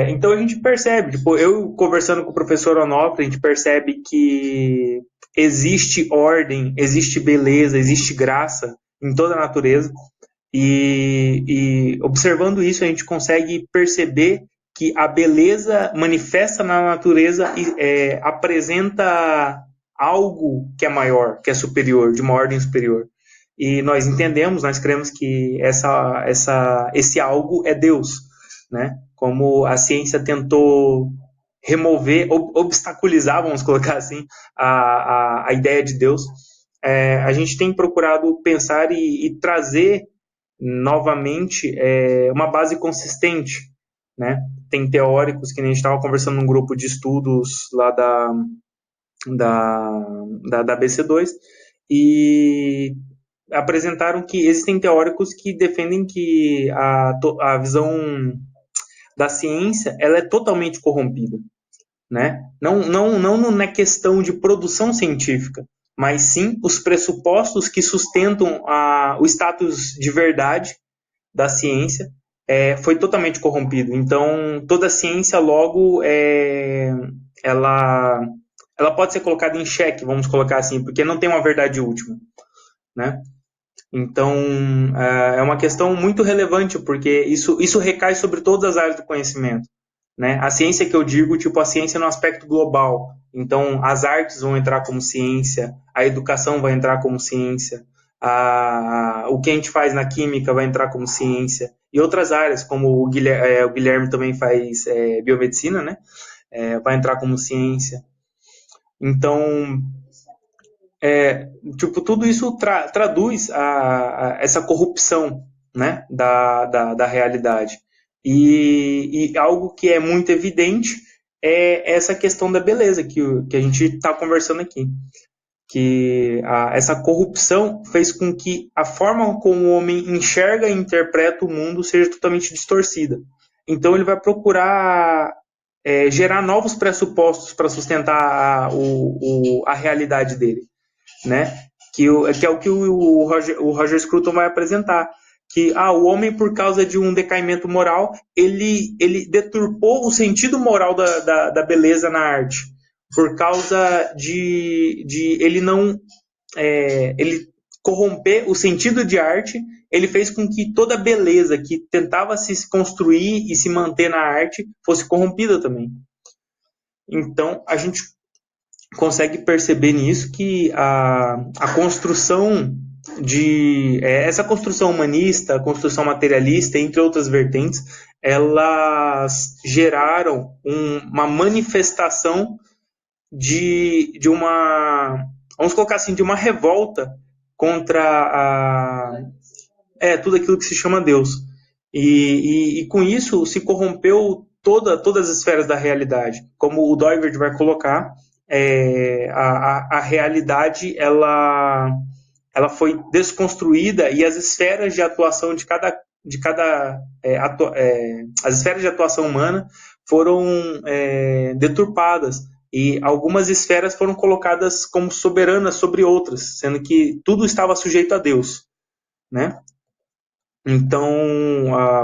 Então a gente percebe, eu conversando com o professor Onofre, a gente percebe que existe ordem, existe beleza, existe graça em toda a natureza, e observando isso a gente consegue perceber que a beleza manifesta na natureza e apresenta algo que é maior, que é superior, de uma ordem superior. E nós entendemos, nós cremos que esse algo é Deus, né? Como a ciência tentou remover, obstaculizar, vamos colocar assim, a ideia de Deus, a gente tem procurado pensar e trazer novamente uma base consistente, né? Tem teóricos, que nem a gente estava conversando num grupo de estudos lá da BC2, e apresentaram que existem teóricos que defendem que a visão da ciência ela é totalmente corrompida, né? Não na questão de produção científica, mas sim os pressupostos que sustentam o status de verdade da ciência foi totalmente corrompido. Então, toda a ciência, logo, ela pode ser colocada em xeque, vamos colocar assim, porque não tem uma verdade última, né? Então, é uma questão muito relevante, porque isso recai sobre todas as áreas do conhecimento, né? A ciência que eu digo, tipo, a ciência no aspecto global. Então, as artes vão entrar como ciência, a educação vai entrar como ciência, o que a gente faz na química vai entrar como ciência, e outras áreas, como o Guilherme também faz biomedicina, né? Vai entrar como ciência. Então, tipo, tudo isso traduz essa corrupção, né, da realidade. E algo que é muito evidente é essa questão da beleza que a gente está conversando aqui. Que essa corrupção fez com que a forma como o homem enxerga e interpreta o mundo seja totalmente distorcida. Então ele vai procurar gerar novos pressupostos para sustentar a realidade dele, né? Que é o que o Roger Scruton vai apresentar. Que o homem, por causa de um decaimento moral, ele deturpou o sentido moral da beleza na arte. Por causa de ele não. Ele corromper o sentido de arte, ele fez com que toda beleza que tentava se construir e se manter na arte fosse corrompida também. Então, a gente consegue perceber nisso que a construção essa construção humanista, a construção materialista, entre outras vertentes, elas geraram uma manifestação de uma, vamos colocar assim, de uma revolta contra tudo aquilo que se chama Deus. E com isso se corrompeu todas as esferas da realidade. Como o Doivert vai colocar, a realidade ela foi desconstruída e as esferas de atuação as esferas de atuação humana foram deturpadas e algumas esferas foram colocadas como soberanas sobre outras, sendo que tudo estava sujeito a Deus, né? Então,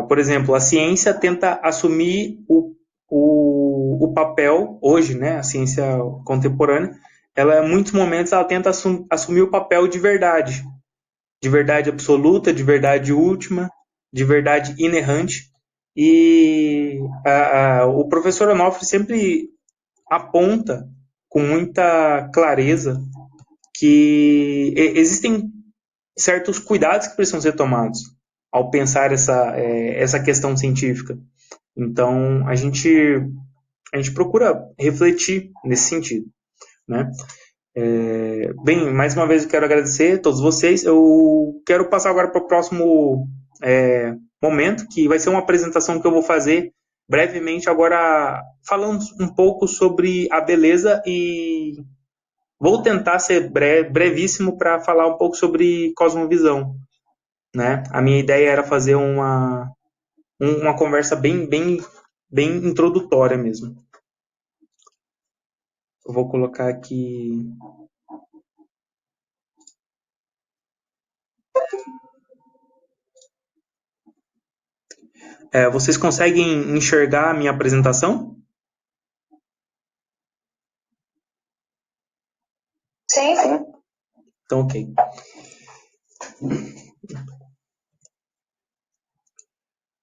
por exemplo, a ciência tenta assumir o papel, hoje, né, a ciência contemporânea, ela, em muitos momentos, ela tenta assumir o papel de verdade absoluta, de verdade última, de verdade inerrante. E o professor Onofre sempre aponta com muita clareza que existem certos cuidados que precisam ser tomados ao pensar essa questão científica. Então, a gente procura refletir nesse sentido, né? Bem, mais uma vez eu quero agradecer a todos vocês. Eu quero passar agora para o próximo momento, que vai ser uma apresentação que eu vou fazer brevemente, agora falando um pouco sobre a beleza, e vou tentar ser brevíssimo para falar um pouco sobre cosmovisão, né? A minha ideia era fazer uma conversa bem introdutória mesmo. Eu vou colocar aqui. Vocês conseguem enxergar a minha apresentação? Sim. Então, ok.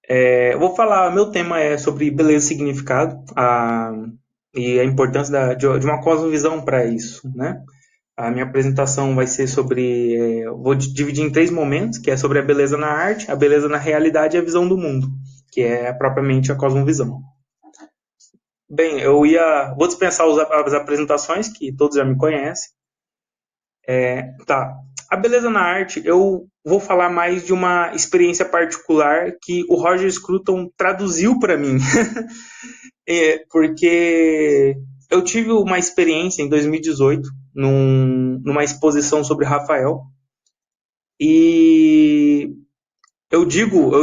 Eu vou falar, meu tema é sobre beleza e significado, e a importância de uma cosmovisão para isso, né? A minha apresentação vai ser sobre, vou dividir em 3 momentos, que é sobre a beleza na arte, a beleza na realidade e a visão do mundo, que é propriamente a cosmovisão. Bem, vou dispensar as apresentações, que todos já me conhecem. Tá. A beleza na arte, eu vou falar mais de uma experiência particular que o Roger Scruton traduziu para mim. Porque eu tive uma experiência em 2018, numa exposição sobre Rafael, e eu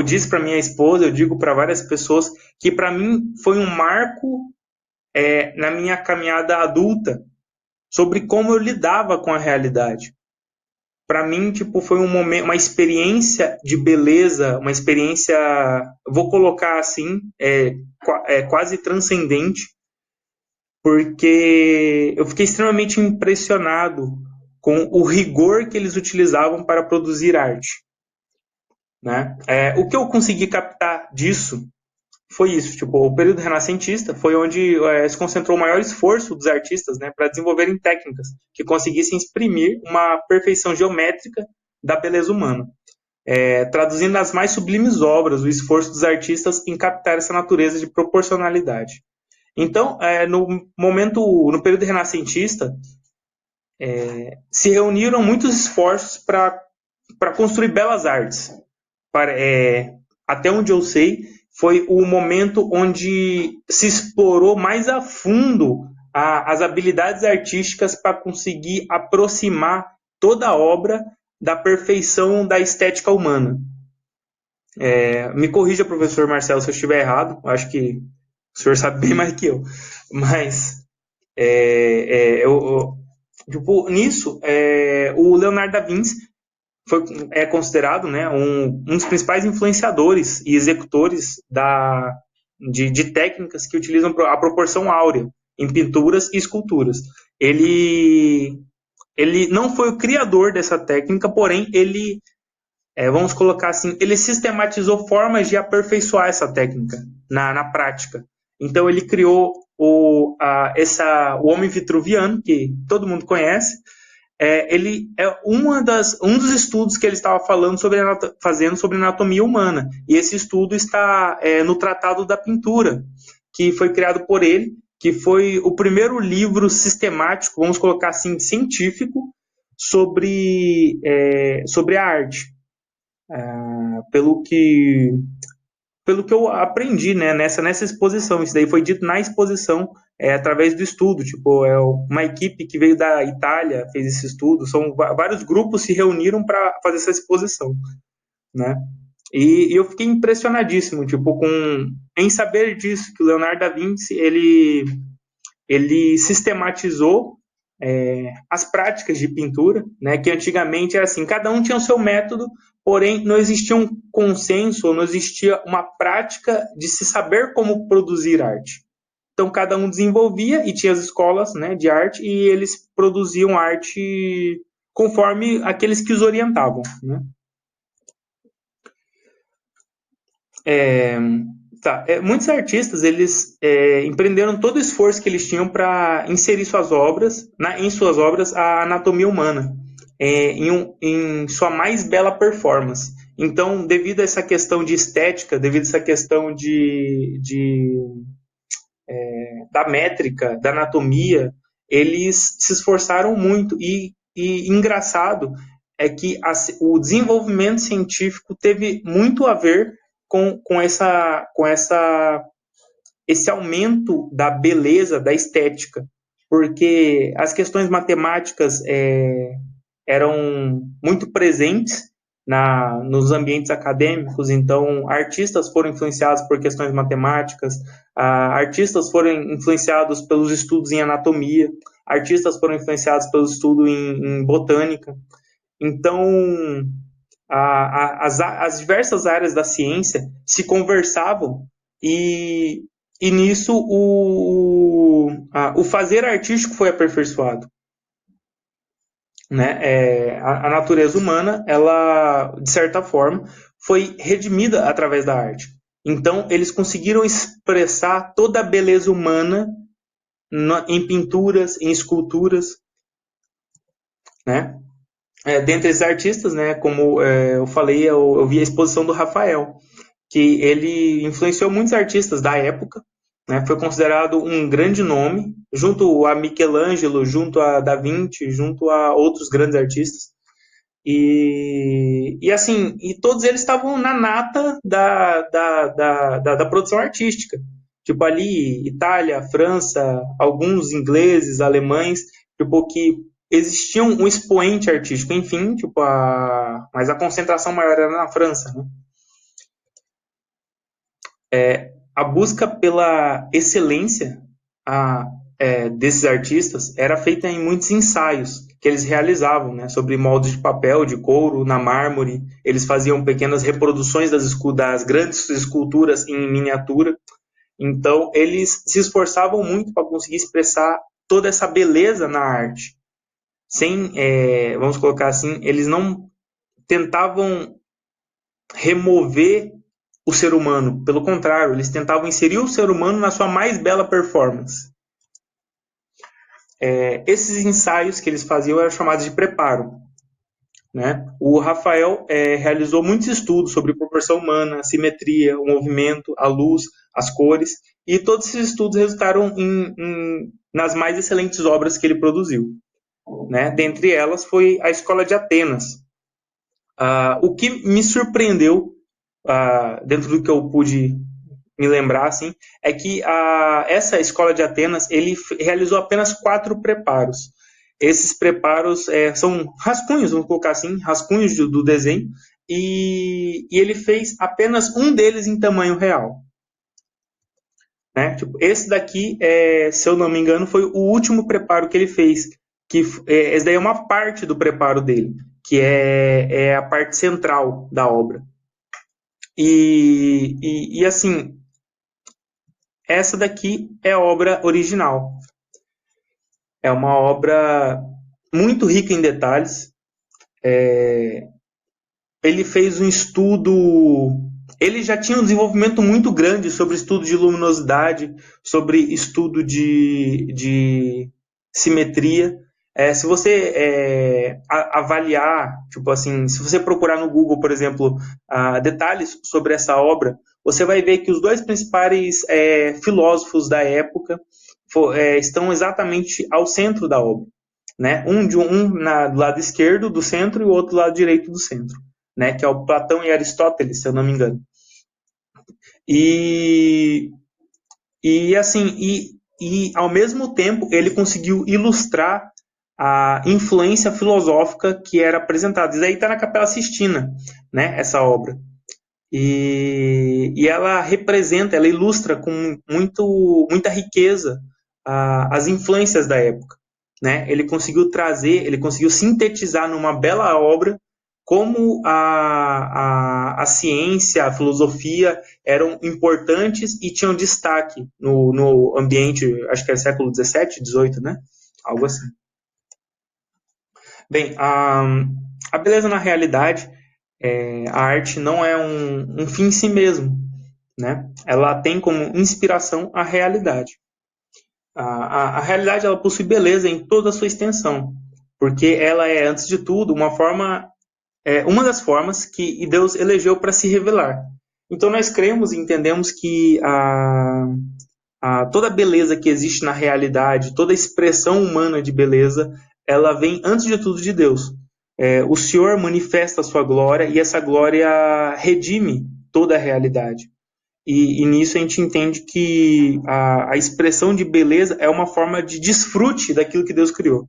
disse para minha esposa, eu digo para várias pessoas que para mim foi um marco na minha caminhada adulta sobre como eu lidava com a realidade. Para mim, tipo, foi um momento, uma experiência de beleza, uma experiência, vou colocar assim, quase transcendente, porque eu fiquei extremamente impressionado com o rigor que eles utilizavam para produzir arte, né? O que eu consegui captar disso foi isso, tipo, o período renascentista foi onde se concentrou o maior esforço dos artistas, né, para desenvolverem técnicas que conseguissem exprimir uma perfeição geométrica da beleza humana, traduzindo nas mais sublimes obras o esforço dos artistas em captar essa natureza de proporcionalidade. Então, no período renascentista, se reuniram muitos esforços para construir belas artes. Até onde eu sei, foi o momento onde se explorou mais a fundo as habilidades artísticas para conseguir aproximar toda a obra da perfeição da estética humana. Me corrija, professor Marcelo, se eu estiver errado, acho que o senhor sabe bem mais que eu, mas tipo, nisso, o Leonardo da Vinci é considerado, né, um dos principais influenciadores e executores de técnicas que utilizam a proporção áurea em pinturas e esculturas. Ele não foi o criador dessa técnica, porém ele, vamos colocar assim, ele sistematizou formas de aperfeiçoar essa técnica na prática. Então ele criou o homem vitruviano, que todo mundo conhece. Ele é um dos estudos que ele estava fazendo sobre anatomia humana. E esse estudo está no Tratado da Pintura, que foi criado por ele, que foi o primeiro livro sistemático, vamos colocar assim, científico, sobre a arte. Pelo que eu aprendi, né, nessa exposição. Isso daí foi dito na exposição, através do estudo. Tipo, uma equipe que veio da Itália fez esse estudo. São vários grupos se reuniram para fazer essa exposição, né? E eu fiquei impressionadíssimo, tipo, em saber disso, que o Leonardo da Vinci ele sistematizou as práticas de pintura, né, que antigamente era assim, cada um tinha o seu método, porém não existia um consenso, não existia uma prática de se saber como produzir arte. Então cada um desenvolvia e tinha as escolas, né, de arte, e eles produziam arte conforme aqueles que os orientavam, né? Muitos artistas, eles empreenderam todo o esforço que eles tinham para inserir em suas obras a anatomia humana, em sua mais bela performance. Então, devido a essa questão de estética, devido a essa questão da métrica, da anatomia, eles se esforçaram muito. E engraçado é que o desenvolvimento científico teve muito a ver com esse aumento da beleza, da estética, porque as questões matemáticas eram muito presentes nos ambientes acadêmicos. Então artistas foram influenciados por questões matemáticas, artistas foram influenciados pelos estudos em anatomia, artistas foram influenciados pelo estudo em botânica. Então as diversas áreas da ciência se conversavam, e nisso o fazer artístico foi aperfeiçoado, né? A natureza humana, ela, de certa forma, foi redimida através da arte. Então, eles conseguiram expressar toda a beleza humana em pinturas, em esculturas, né? Dentre esses artistas, né, como eu falei, eu vi a exposição do Rafael, que ele influenciou muitos artistas da época, né, foi considerado um grande nome, junto a Michelangelo, junto a Da Vinci, junto a outros grandes artistas. E assim, todos eles estavam na nata da produção artística. Tipo ali, Itália, França, alguns ingleses, alemães, tipo que existia um expoente artístico, enfim, tipo mas a concentração maior era na França, né? A busca pela excelência desses artistas era feita em muitos ensaios que eles realizavam, né, sobre moldes de papel, de couro, na mármore. Eles faziam pequenas reproduções das grandes esculturas em miniatura. Então, eles se esforçavam muito para conseguir expressar toda essa beleza na arte. Vamos colocar assim, eles não tentavam remover o ser humano. Pelo contrário, eles tentavam inserir o ser humano na sua mais bela performance. Esses ensaios que eles faziam eram chamados de preparo. Né? O Rafael realizou muitos estudos sobre proporção humana, a simetria, o movimento, a luz, as cores, e todos esses estudos resultaram nas mais excelentes obras que ele produziu. Né? Dentre elas foi a Escola de Atenas. O que me surpreendeu, dentro do que eu pude me lembrar, assim, é que essa Escola de Atenas, ele realizou apenas 4 preparos. Esses preparos são rascunhos, vamos colocar assim, rascunhos do desenho, e ele fez apenas um deles em tamanho real. Né? Tipo, esse daqui, se eu não me engano, foi o último preparo que ele fez, esse daí é uma parte do preparo dele, que é a parte central da obra. E assim, essa daqui é a obra original. É uma obra muito rica em detalhes. Ele fez um estudo. Ele já tinha um desenvolvimento muito grande sobre estudo de luminosidade, sobre estudo de simetria. Se você avaliar, tipo assim, se você procurar no Google, por exemplo, detalhes sobre essa obra, você vai ver que os 2 principais filósofos da época estão exatamente ao centro da obra. Né? Do lado esquerdo do centro e o outro do lado direito do centro. Né? Que é o Platão e Aristóteles, se eu não me engano. E ao mesmo tempo ele conseguiu ilustrar a influência filosófica que era apresentada. Isso aí está na Capela Sistina, né, essa obra. E ela ela ilustra com muita riqueza as influências da época. Né? Ele conseguiu sintetizar numa bela obra como a ciência, a filosofia eram importantes e tinham destaque no ambiente, acho que é século XVII, XVIII, né? Algo assim. Bem, a beleza na realidade, a arte não é um fim em si mesmo, né? Ela tem como inspiração a realidade. A realidade ela possui beleza em toda a sua extensão, porque ela é, antes de tudo, uma das formas que Deus elegeu para se revelar. Então nós cremos e entendemos que toda a beleza que existe na realidade, toda a expressão humana de beleza, ela vem antes de tudo de Deus. O Senhor manifesta a sua glória e essa glória redime toda a realidade. E nisso a gente entende que a expressão de beleza é uma forma de desfrute daquilo que Deus criou.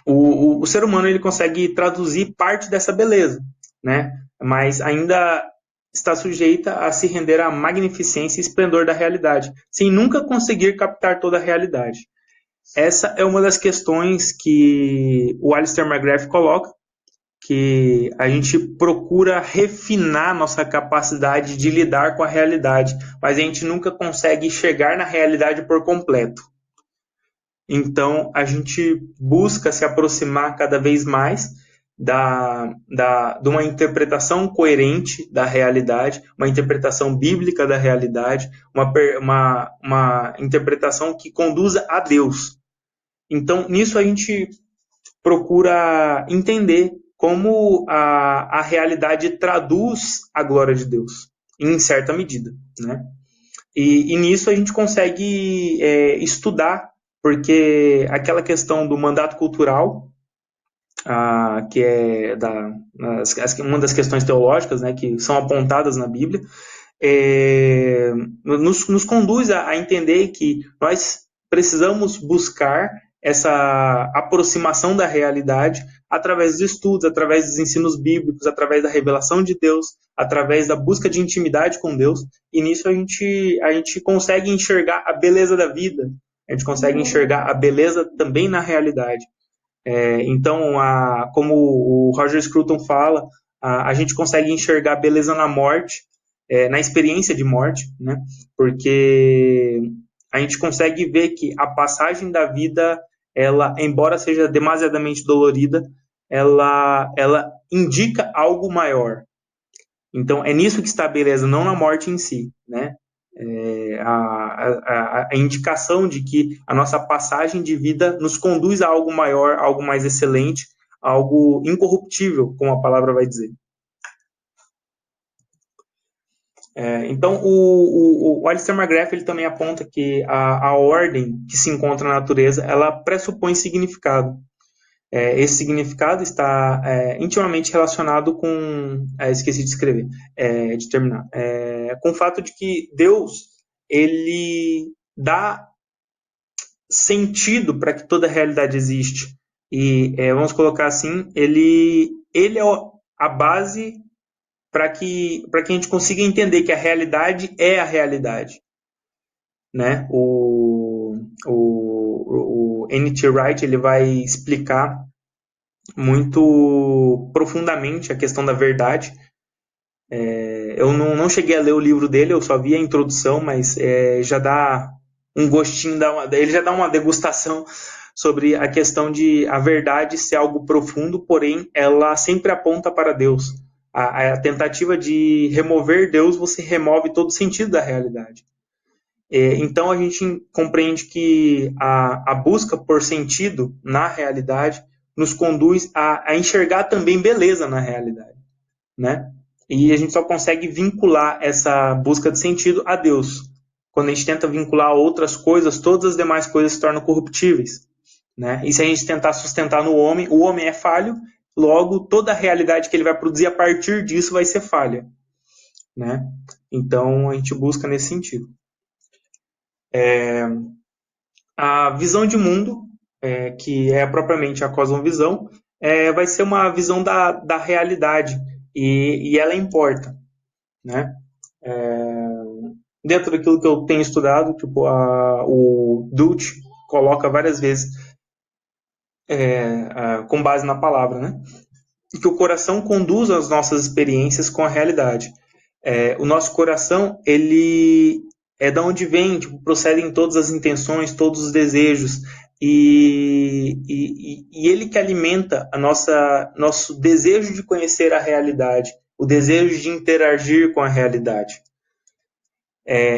O ser humano ele consegue traduzir parte dessa beleza, né? Mas ainda está sujeita a se render à magnificência e esplendor da realidade, sem nunca conseguir captar toda a realidade. Essa é uma das questões que o Alistair McGrath coloca, que a gente procura refinar nossa capacidade de lidar com a realidade, mas a gente nunca consegue chegar na realidade por completo. Então, a gente busca se aproximar cada vez mais de uma interpretação coerente da realidade, uma interpretação bíblica da realidade, uma interpretação que conduza a Deus. Então, nisso a gente procura entender como a realidade traduz a glória de Deus, em certa medida, né? E nisso a gente consegue estudar, porque aquela questão do mandato cultural, que é uma das questões teológicas, né, que são apontadas na Bíblia, nos conduz a entender que nós precisamos buscar essa aproximação da realidade através dos estudos, através dos ensinos bíblicos, através da revelação de Deus, através da busca de intimidade com Deus, e nisso a gente consegue enxergar a beleza da vida, a gente consegue enxergar a beleza também na realidade. Então, como o Roger Scruton fala, a gente consegue enxergar a beleza na morte, na experiência de morte, né? Porque a gente consegue ver que a passagem da vida, ela, embora seja demasiadamente dolorida, ela indica algo maior. Então, é nisso que está a beleza, não na morte em si, né? A indicação de que a nossa passagem de vida nos conduz a algo maior, algo mais excelente, algo incorruptível, como a palavra vai dizer. Então, o Alistair McGrath ele também aponta que a ordem que se encontra na natureza, ela pressupõe significado. Esse significado está intimamente relacionado com... esqueci de escrever, de terminar. Com o fato de que Deus, ele dá sentido para que toda a realidade existe. E, vamos colocar assim, ele é a base para que a gente consiga entender que a realidade é a realidade. Né? O N.T. Wright ele vai explicar muito profundamente a questão da verdade. Eu não cheguei a ler o livro dele, eu só vi a introdução, mas já dá um gostinho, ele já dá uma degustação sobre a questão de a verdade ser algo profundo, porém ela sempre aponta para Deus. A tentativa de remover Deus, você remove todo o sentido da realidade. Então a gente compreende que a busca por sentido na realidade nos conduz a enxergar também beleza na realidade, né? E a gente só consegue vincular essa busca de sentido a Deus. Quando a gente tenta vincular a outras coisas, todas as demais coisas se tornam corruptíveis, né? E se a gente tentar sustentar no homem, o homem é falho, logo toda a realidade que ele vai produzir a partir disso vai ser falha, né? Então a gente busca nesse sentido. A visão de mundo, que é propriamente a cosmovisão, vai ser uma visão da realidade, e ela importa, né? Dentro daquilo que eu tenho estudado, tipo, o Dutch coloca várias vezes com base na palavra, né? Que o coração conduz as nossas experiências com a realidade. O nosso coração, ele é da onde vem, tipo, procedem todas as intenções, todos os desejos, e ele que alimenta nosso desejo de conhecer a realidade, o desejo de interagir com a realidade.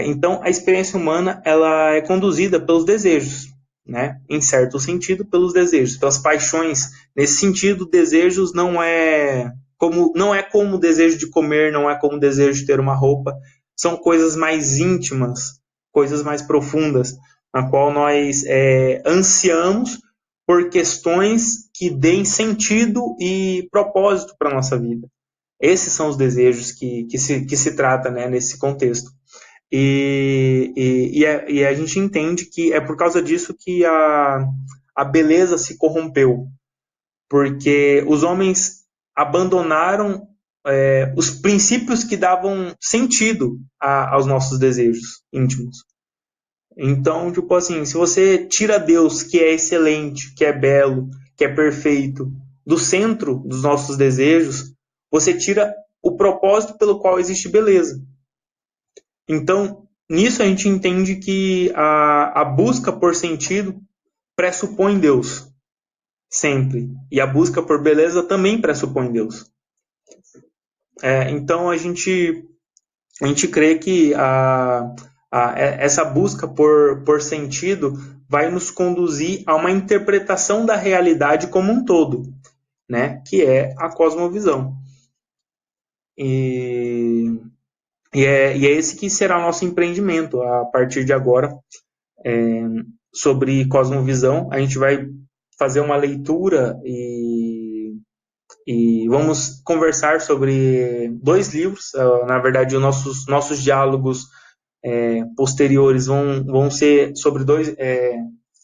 Então, a experiência humana ela é conduzida pelos desejos, né? Em certo sentido, pelos desejos, pelas paixões. Nesse sentido, desejos não é como o desejo de comer, não é como o desejo de ter uma roupa. São coisas mais íntimas, coisas mais profundas, na qual nós ansiamos por questões que deem sentido e propósito para a nossa vida. Esses são os desejos que se trata, né, nesse contexto. E a gente entende que é por causa disso que a beleza se corrompeu, porque os homens abandonaram os princípios que davam sentido aos nossos desejos íntimos. Então, tipo assim, se você tira Deus, que é excelente, que é belo, que é perfeito, do centro dos nossos desejos, você tira o propósito pelo qual existe beleza. Então, nisso a gente entende que a busca por sentido pressupõe Deus, sempre. E a busca por beleza também pressupõe Deus. Então, a gente crê que essa busca por sentido vai nos conduzir a uma interpretação da realidade como um todo, né? Que é a cosmovisão. E é esse que será o nosso empreendimento a partir de agora, sobre cosmovisão. A gente vai fazer uma leitura e e vamos conversar sobre 2 livros. Na verdade, os nossos diálogos posteriores vão ser sobre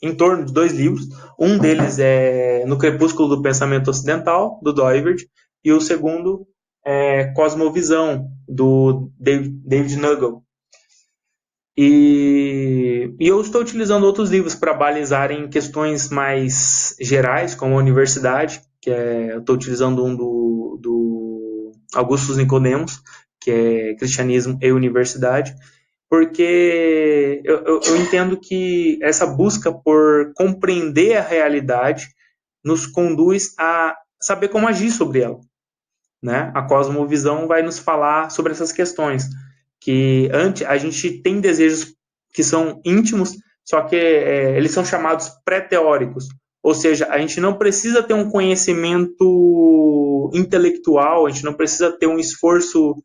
em torno de 2 livros. Um deles é No Crepúsculo do Pensamento Ocidental, do Doivert, e o segundo é Cosmovisão, do David Nagel. E eu estou utilizando outros livros para balizarem questões mais gerais, como a universidade, eu estou utilizando um do Augustus Nicodemos, que é Cristianismo e Universidade, porque eu entendo que essa busca por compreender a realidade nos conduz a saber como agir sobre ela, né? A cosmovisão vai nos falar sobre essas questões, que antes a gente tem desejos que são íntimos, só que eles são chamados pré-teóricos, ou seja, a gente não precisa ter um conhecimento intelectual, a gente não precisa ter um esforço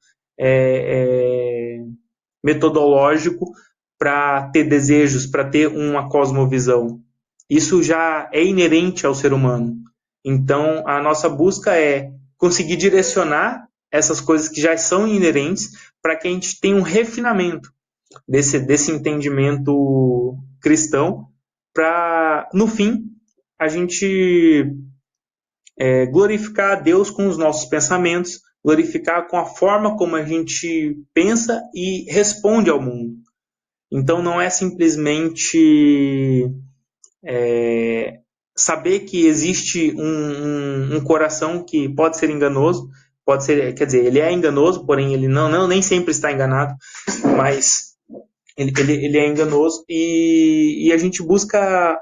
metodológico para ter desejos, para ter uma cosmovisão. Isso já é inerente ao ser humano. Então, a nossa busca é conseguir direcionar essas coisas que já são inerentes para que a gente tenha um refinamento desse entendimento cristão, para, no fim, a gente glorificar a Deus com os nossos pensamentos, glorificar com a forma como a gente pensa e responde ao mundo. Então, não é simplesmente saber que existe um coração que pode ser enganoso, pode ser, quer dizer, ele é enganoso, porém ele nem sempre está enganado, mas ele é enganoso, e a gente busca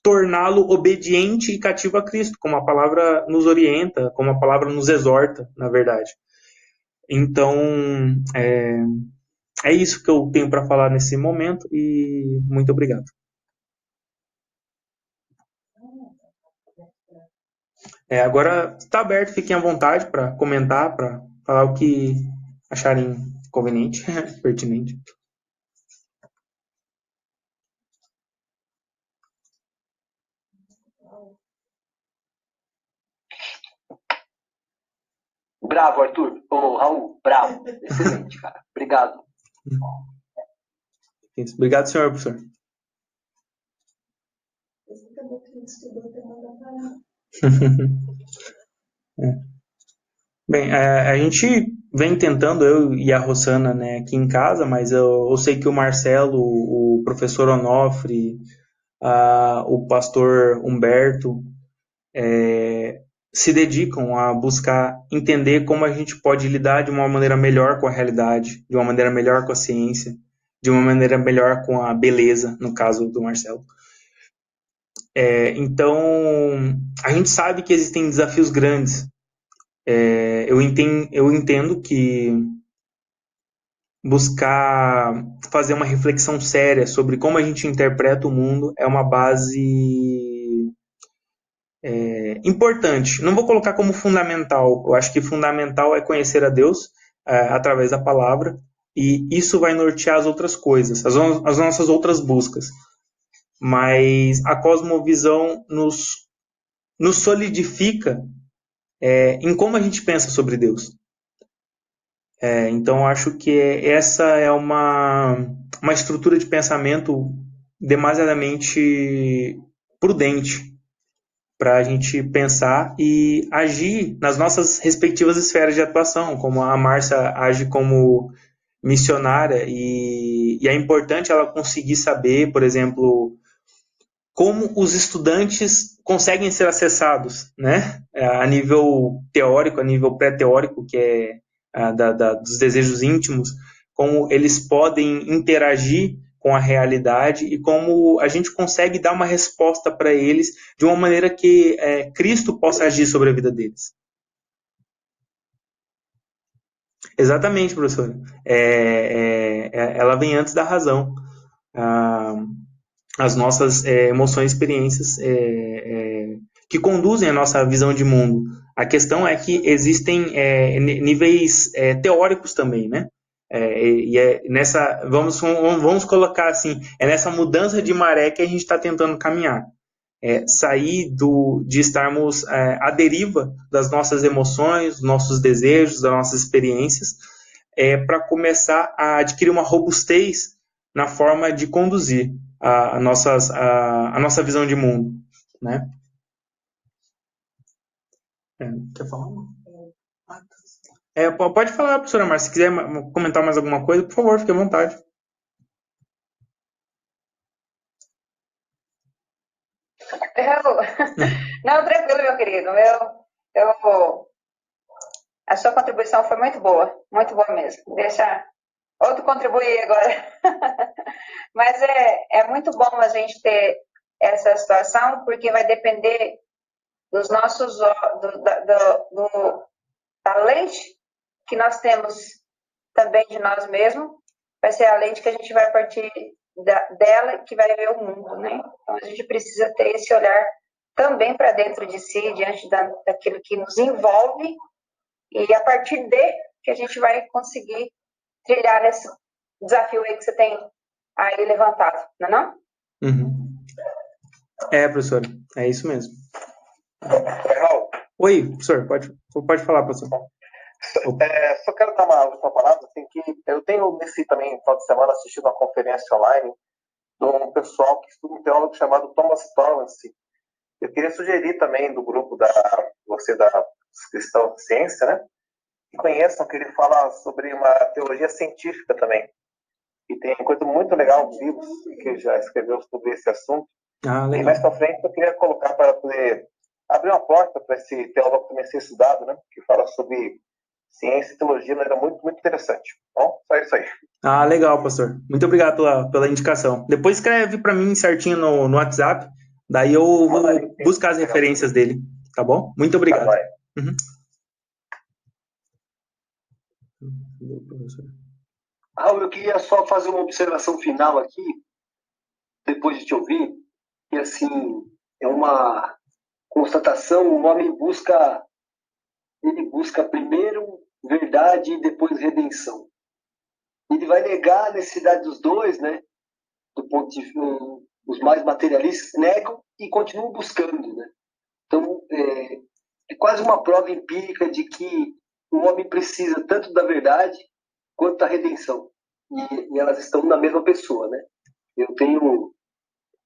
torná-lo obediente e cativo a Cristo, como a palavra nos orienta, como a palavra nos exorta, na verdade. Então, é isso que eu tenho para falar nesse momento, e muito obrigado. Agora está aberto, fiquem à vontade para comentar, para falar o que acharem conveniente, pertinente. Bravo, Arthur. Ô, Raul, bravo. Excelente, cara. Obrigado. Obrigado, senhor professor. Bem, a gente vem tentando, eu e a Rosana, né, aqui em casa, mas eu sei que o Marcelo, o professor Onofre, o pastor Humberto, se dedicam a buscar entender como a gente pode lidar de uma maneira melhor com a realidade, de uma maneira melhor com a ciência, de uma maneira melhor com a beleza, no caso do Marcelo. Então, a gente sabe que existem desafios grandes. Eu entendo que buscar fazer uma reflexão séria sobre como a gente interpreta o mundo é uma base importante. Não vou colocar como fundamental. Eu acho que fundamental é conhecer a Deus através da palavra, e isso vai nortear as outras coisas, as nossas outras buscas. Mas a cosmovisão nos solidifica em como a gente pensa sobre Deus. Então, acho que essa é uma estrutura de pensamento demasiadamente prudente para a gente pensar e agir nas nossas respectivas esferas de atuação, como a Márcia age como missionária, e é importante ela conseguir saber, por exemplo, como os estudantes conseguem ser acessados, né? A nível teórico, a nível pré-teórico, que é dos desejos íntimos, como eles podem interagir com a realidade e como a gente consegue dar uma resposta para eles de uma maneira que Cristo possa agir sobre a vida deles. Exatamente, professor. Ela vem antes da razão. As nossas emoções e experiências que conduzem a nossa visão de mundo. A questão é que existem níveis teóricos também, né? Vamos colocar assim, nessa mudança de maré que a gente está tentando caminhar. sair de estarmos à deriva das nossas emoções, dos nossos desejos, das nossas experiências, para começar a adquirir uma robustez na forma de conduzir a nossa visão de mundo, né? Quer falar? Pode falar, professora Márcia. Se quiser comentar mais alguma coisa, por favor, fique à vontade. Não, tranquilo, meu querido. A sua contribuição foi muito boa mesmo. Deixa outro contribuir agora. Mas é muito bom a gente ter essa situação, porque vai depender dos nossos da lente que nós temos também de nós mesmos, vai ser a lente que a gente vai partir dela que vai ver o mundo, né? Então a gente precisa ter esse olhar também para dentro de si, diante daquilo que nos envolve, e a partir que a gente vai conseguir trilhar esse desafio aí que você tem aí levantado, não é não? Uhum. Professor, é isso mesmo. Raul. Oi, professor, pode falar, professor. Só quero dar uma última palavra, assim, que eu tenho nesse também final de semana assistido uma conferência online de um pessoal que estuda um teólogo chamado Thomas Torrance. Eu queria sugerir também do grupo da Cristão de Ciência, né, que conheçam que ele fala sobre uma teologia científica também. E tem coisa muito legal, livros que já escreveu sobre esse assunto. Legal. E mais para frente eu queria colocar para poder abrir uma porta para esse teólogo também ser estudado, né, que fala sobre ciência e teologia, era muito, muito interessante. Bom, só isso aí. Legal, pastor. Muito obrigado pela indicação. Depois escreve para mim certinho no WhatsApp, daí eu vou buscar as referências dele, tá bom? Muito obrigado. Tá, uhum. Raul, eu queria só fazer uma observação final aqui, depois de te ouvir, que assim, é uma constatação, o homem busca primeiro verdade e depois redenção. Ele vai negar a necessidade dos dois, né? Do ponto de vista, os mais materialistas negam e continuam buscando, né? Então, é quase uma prova empírica de que o homem precisa tanto da verdade quanto da redenção. E elas estão na mesma pessoa, né?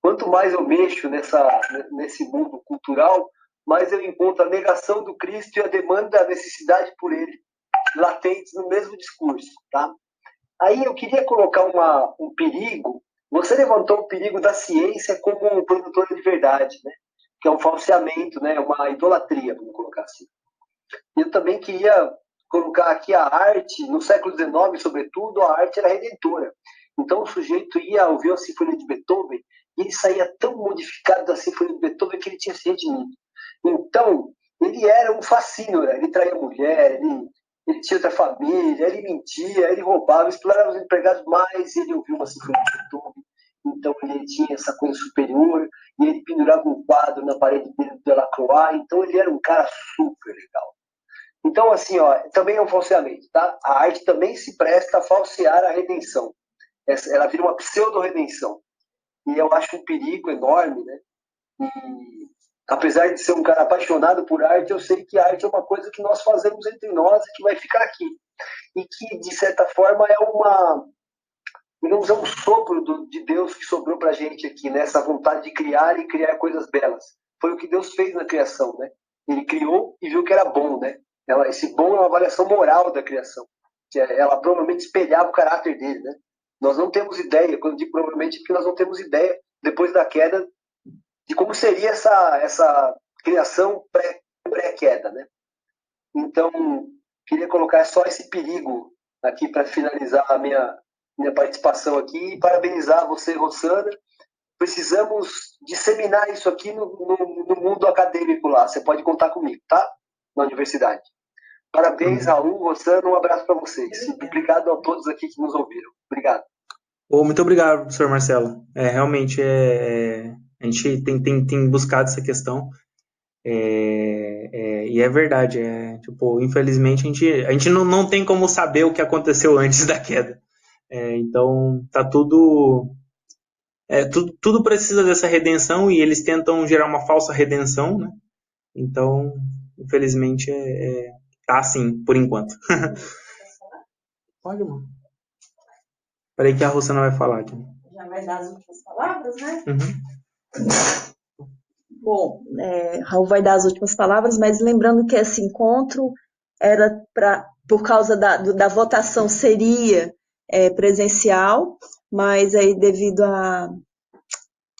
Quanto mais eu mexo nesse mundo cultural, mais eu encontro a negação do Cristo e a demanda da necessidade por ele, latentes no mesmo discurso, tá? Aí eu queria colocar um perigo. Você levantou o perigo da ciência como produtora de verdade, né? Que é um falseamento, né? Uma idolatria, vamos colocar assim. Eu também queria colocar aqui a arte, no século XIX, sobretudo, a arte era redentora. Então o sujeito ia ouvir a Sinfonia de Beethoven e ele saía tão modificado da Sinfonia de Beethoven que ele tinha se redimido. Então, ele era um fascínio, né? Ele traía mulher, ele tinha outra família, ele mentia, ele roubava, explorava os empregados mais, ele ouvia uma Sinfonia de Beethoven. Então ele tinha essa coisa superior e ele pendurava um quadro na parede dele do Delacroix. Então ele era um cara super legal. Então, assim, também é um falseamento, tá? A arte também se presta a falsear a redenção. Ela vira uma pseudo-redenção. E eu acho um perigo enorme, né? E, apesar de ser um cara apaixonado por arte, eu sei que a arte é uma coisa que nós fazemos entre nós e que vai ficar aqui. E que, de certa forma, é um sopro de Deus que sobrou pra gente aqui, né? Essa vontade de criar e criar coisas belas. Foi o que Deus fez na criação, né? Ele criou e viu que era bom, né? Esse bom é uma avaliação moral da criação. Ela provavelmente espelhava o caráter dele, né? Nós não temos ideia, quando digo provavelmente, é porque nós não temos ideia, depois da queda, de como seria essa criação pré-queda, né? Então, queria colocar só esse perigo aqui para finalizar a minha participação aqui e parabenizar você, Rosana. Precisamos disseminar isso aqui no mundo acadêmico lá. Você pode contar comigo, tá? Na universidade. Parabéns, Raul, Rosana, um abraço para vocês. Obrigado a todos aqui que nos ouviram. Obrigado. Muito obrigado, professor Marcelo. Realmente, a gente tem buscado essa questão. E é verdade. Infelizmente, a gente não tem como saber o que aconteceu antes da queda. Então, tá tudo tudo precisa dessa redenção e eles tentam gerar uma falsa redenção, né? Então, infelizmente, tá assim, por enquanto. Pode, mano. Peraí que a Rosana vai falar aqui. Já vai dar as últimas palavras, né? Uhum. Bom, Raul vai dar as últimas palavras, mas lembrando que esse encontro era por causa da votação seria presencial, mas aí devido a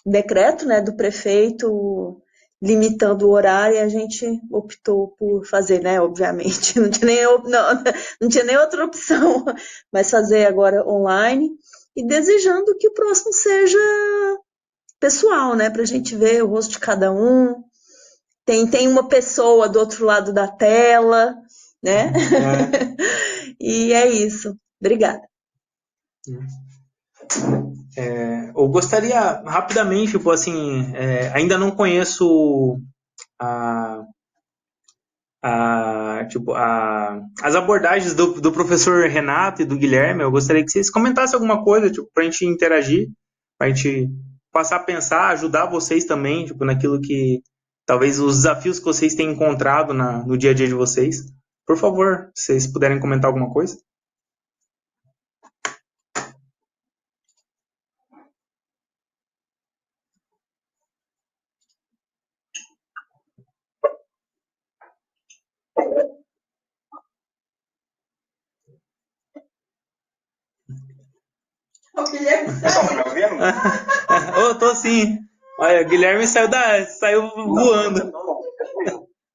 decreto, né, do prefeito limitando o horário, a gente optou por fazer, né, obviamente, não tinha nem outra opção, mas fazer agora online e desejando que o próximo seja pessoal, né, para a gente ver o rosto de cada um. Tem uma pessoa do outro lado da tela, né? E é isso. Obrigada. Eu gostaria rapidamente, tipo assim, ainda não conheço as abordagens do professor Renato e do Guilherme. Eu gostaria que vocês comentassem alguma coisa, tipo, para a gente interagir, para a gente passar a pensar, ajudar vocês também, tipo, naquilo que talvez os desafios que vocês têm encontrado no dia a dia de vocês. Por favor, se vocês puderem comentar alguma coisa. O Guilherme Estão me ouvindo? Eu tô sim. Olha, o Guilherme saiu voando.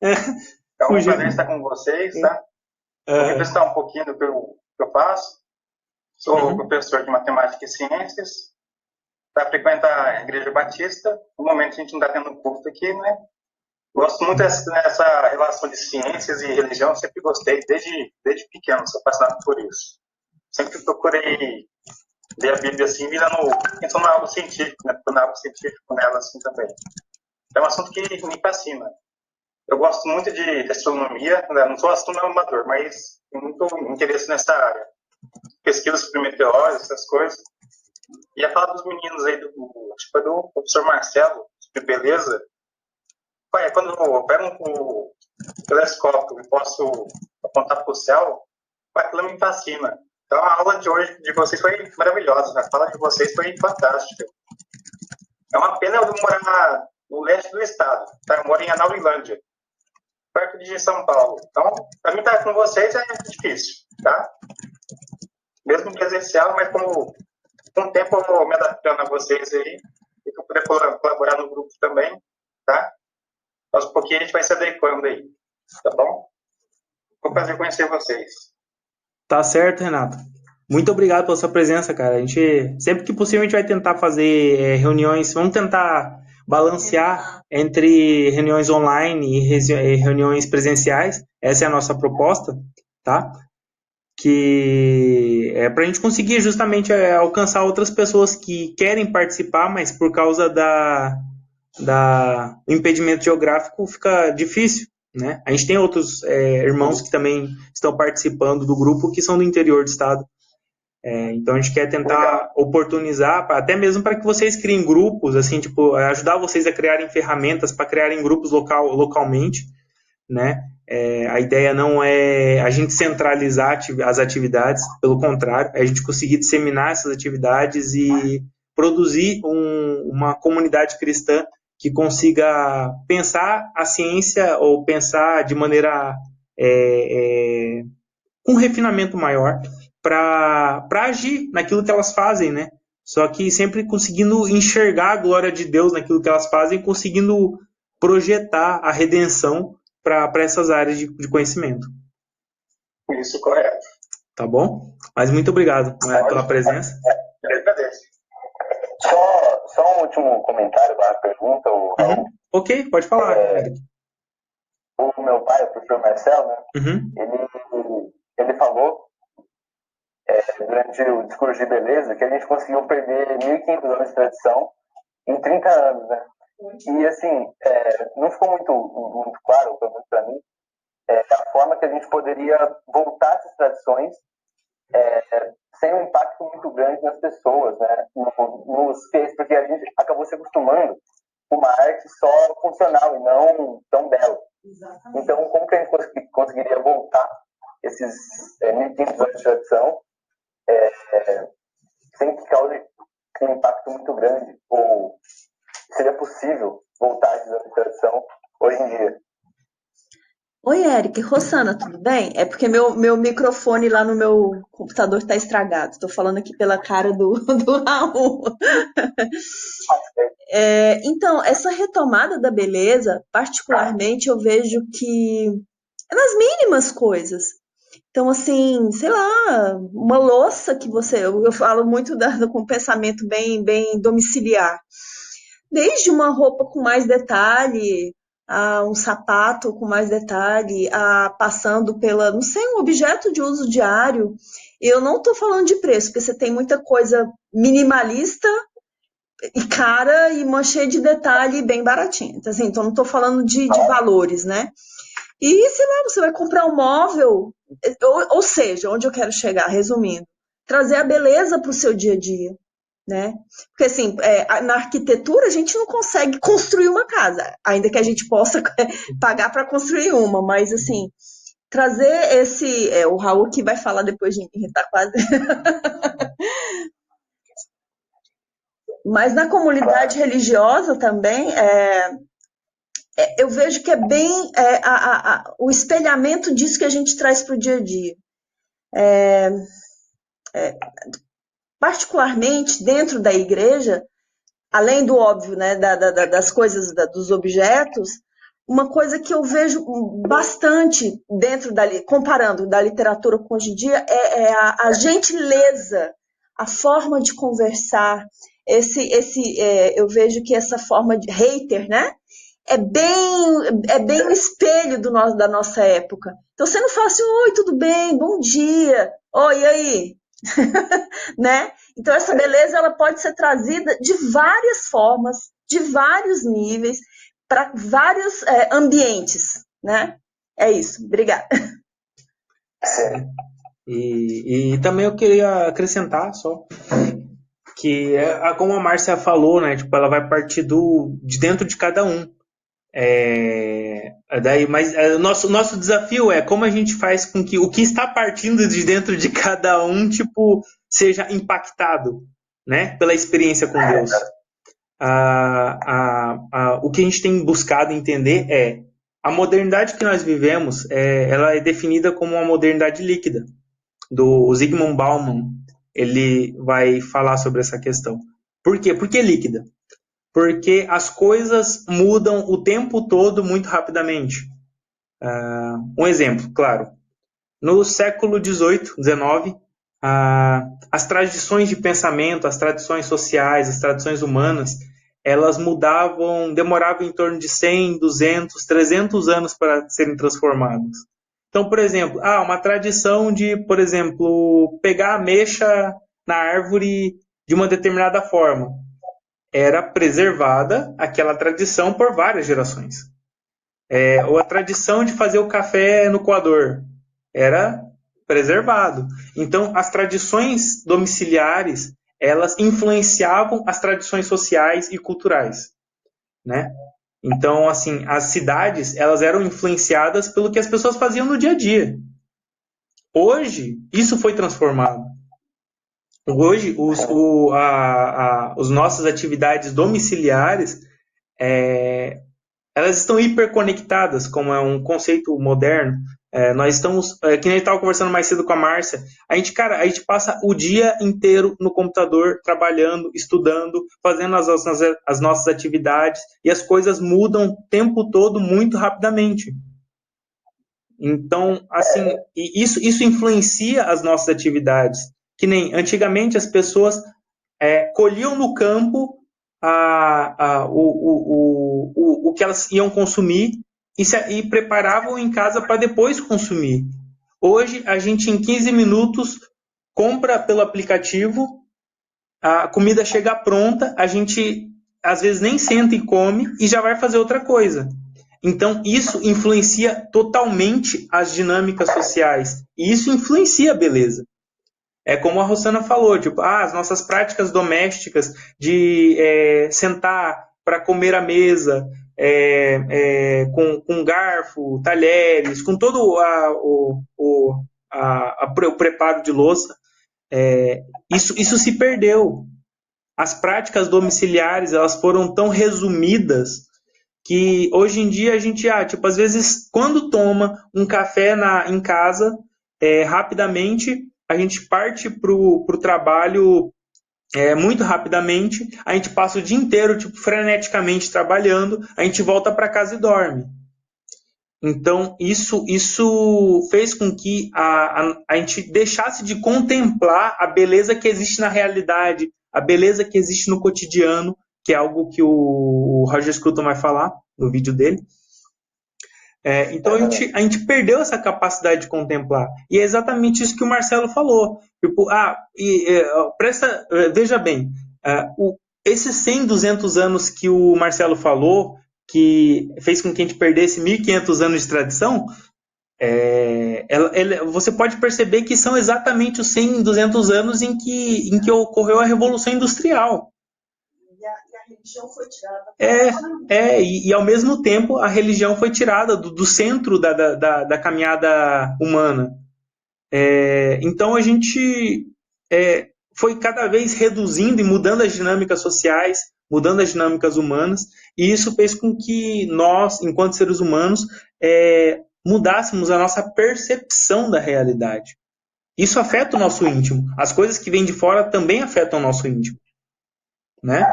É um prazer estar com vocês, tá? Vou representar um pouquinho do que eu faço. Sou professor de matemática e ciências. Para frequentar a Igreja Batista. No momento a gente não está tendo curso aqui, né? Gosto muito dessa relação de ciências e religião. Sempre gostei, desde pequeno, sou apaixonado por isso. Sempre procurei ler a Bíblia assim, pensando em algo científico, né? Procurando algo científico nela assim também. É um assunto que me fascina. Eu gosto muito de astronomia, né? Não sou astronomador, mas tenho muito interesse nessa área. Pesquisa sobre meteoros, essas coisas. E a falar dos meninos aí, acho que foi do professor Marcelo, de beleza. Quando eu pego um telescópio e posso apontar para o céu, aquilo me fascina. Então a aula de hoje de vocês foi maravilhosa, a fala de vocês foi fantástica. É uma pena eu morar no leste do estado, tá? Eu moro em Anaurilândia, perto de São Paulo. Então, para mim estar com vocês é difícil, tá? Mesmo presencial, mas com o tempo eu vou me adaptando a vocês aí, e eu puder colaborar no grupo também, tá? Aos pouquinho a gente vai se adequando aí, tá bom? Foi um prazer conhecer vocês. Tá certo, Renato. Muito obrigado pela sua presença, cara. A gente, sempre que possível, a gente vai tentar fazer reuniões, vamos tentar balancear entre reuniões online e reuniões presenciais. Essa é a nossa proposta, tá? Que é para a gente conseguir justamente alcançar outras pessoas que querem participar, mas por causa do impedimento geográfico fica difícil, né? A gente tem outros irmãos que também estão participando do grupo que são do interior do estado. Então a gente quer tentar oportunizar, até mesmo para que vocês criem grupos, assim, tipo, ajudar vocês a criarem ferramentas para criarem grupos localmente, né? A ideia não é a gente centralizar as atividades, pelo contrário, é a gente conseguir disseminar essas atividades e produzir uma comunidade cristã que consiga pensar a ciência ou pensar de maneira com um refinamento maior para agir naquilo que elas fazem, né? Só que sempre conseguindo enxergar a glória de Deus naquilo que elas fazem, conseguindo projetar a redenção para essas áreas de conhecimento. Isso, correto. Tá bom? Mas muito obrigado pela presença. Eu agradeço. Só um último comentário barra pergunta. Ok, pode falar, Eric. O meu pai, o professor Marcelo, né? Ele falou durante o discurso de beleza que a gente conseguiu perder 1.500 anos de tradição em 30 anos, né? E assim, não ficou muito claro, pelo menos para mim, a forma que a gente poderia voltar essas tradições sem um impacto muito grande nas pessoas, né? Porque a gente acabou se acostumando com uma arte só funcional e não tão bela. Exatamente. Então, como que a gente conseguiria voltar esses 1.500 anos de tradição sem que cause um impacto muito grande? Ou seria possível voltar esses anos de tradição hoje em dia? Oi, Eric. Rossana, tudo bem? É porque meu microfone lá no meu computador está estragado. Estou falando aqui pela cara do Raul. Então, essa retomada da beleza, particularmente, eu vejo que é nas mínimas coisas. Então, assim, sei lá, uma louça que eu falo muito com um pensamento bem domiciliar. Desde uma roupa com mais detalhe, a um sapato com mais detalhe, passando não sei, um objeto de uso diário. Eu não estou falando de preço, porque você tem muita coisa minimalista e cara e cheia de detalhe bem baratinha. Então, assim, não estou falando de valores, né? E, sei lá, você vai comprar um móvel, ou seja, onde eu quero chegar, resumindo, trazer a beleza para o seu dia a dia, né? Porque, assim, na arquitetura a gente não consegue construir uma casa, ainda que a gente possa pagar para construir uma, mas, assim, trazer o Raul que vai falar depois de mim, tá quase... Mas na comunidade religiosa também, eu vejo que é bem o espelhamento disso que a gente traz para o dia a dia. Particularmente dentro da igreja, além do óbvio, né, das coisas, dos objetos, uma coisa que eu vejo bastante comparando da literatura com hoje em dia, é a gentileza, a forma de conversar. Eu vejo que essa forma de hater, né? É bem o espelho da nossa época. Então você não fala assim, oi, tudo bem, bom dia, oi, e aí? Né? Então essa beleza ela pode ser trazida de várias formas, de vários níveis, para vários ambientes, né? É isso, obrigada. E também eu queria acrescentar só que como a Márcia falou, né? Tipo, ela vai partir de dentro de cada um. Mas o nosso desafio é como a gente faz com que o que está partindo de dentro de cada um, tipo, seja impactado, né? Pela experiência com Deus. O que a gente tem buscado entender é a modernidade que nós vivemos, ela é definida como uma modernidade líquida. Do Zygmunt Bauman, ele vai falar sobre essa questão. Por quê? Por que líquida? Porque as coisas mudam o tempo todo muito rapidamente. Um exemplo, claro. No século XVIII, XIX, as tradições de pensamento, as tradições sociais, as tradições humanas, elas demoravam em torno de 100, 200, 300 anos para serem transformadas. Então, por exemplo, uma tradição de, por exemplo, pegar a ameixa na árvore de uma determinada forma. Era preservada aquela tradição por várias gerações. Ou a tradição de fazer o café no coador era preservado. Então, as tradições domiciliares, elas influenciavam as tradições sociais e culturais, né? Então, assim, as cidades, elas eram influenciadas pelo que as pessoas faziam no dia a dia. Hoje, isso foi transformado. Hoje, as nossas atividades domiciliares, elas estão hiperconectadas, como é um conceito moderno. Nós estamos, que nem a gente estava conversando mais cedo com a Márcia, a gente passa o dia inteiro no computador, trabalhando, estudando, fazendo as nossas atividades, e as coisas mudam o tempo todo muito rapidamente. Então, assim, isso influencia as nossas atividades. Que nem antigamente as pessoas colhiam no campo o que elas iam consumir e preparavam em casa para depois consumir. Hoje, a gente em 15 minutos compra pelo aplicativo, a comida chega pronta, a gente às vezes nem senta e come e já vai fazer outra coisa. Então, isso influencia totalmente as dinâmicas sociais. E isso influencia a beleza. É como a Rosana falou, tipo, as nossas práticas domésticas de sentar para comer à mesa, com garfo, talheres, com todo o preparo de louça, isso se perdeu. As práticas domiciliares, elas foram tão resumidas que hoje em dia a gente, tipo, às vezes, quando toma um café em casa, rapidamente, a gente parte para o trabalho muito rapidamente, a gente passa o dia inteiro, tipo, freneticamente trabalhando, a gente volta para casa e dorme. Então, isso fez com que a gente deixasse de contemplar a beleza que existe na realidade, a beleza que existe no cotidiano, que é algo que o Roger Scruton vai falar no vídeo dele. Então, a gente perdeu essa capacidade de contemplar. E é exatamente isso que o Marcelo falou. Tipo, veja bem, esses 100, 200 anos que o Marcelo falou, que fez com que a gente perdesse 1.500 anos de tradição, você pode perceber que são exatamente os 100, 200 anos em que ocorreu a Revolução Industrial. E a religião foi tirada. E ao mesmo tempo a religião foi tirada do centro da caminhada humana. Então a gente foi cada vez reduzindo e mudando as dinâmicas sociais, mudando as dinâmicas humanas, e isso fez com que nós, enquanto seres humanos, mudássemos a nossa percepção da realidade. Isso afeta o nosso íntimo. As coisas que vêm de fora também afetam o nosso íntimo, né?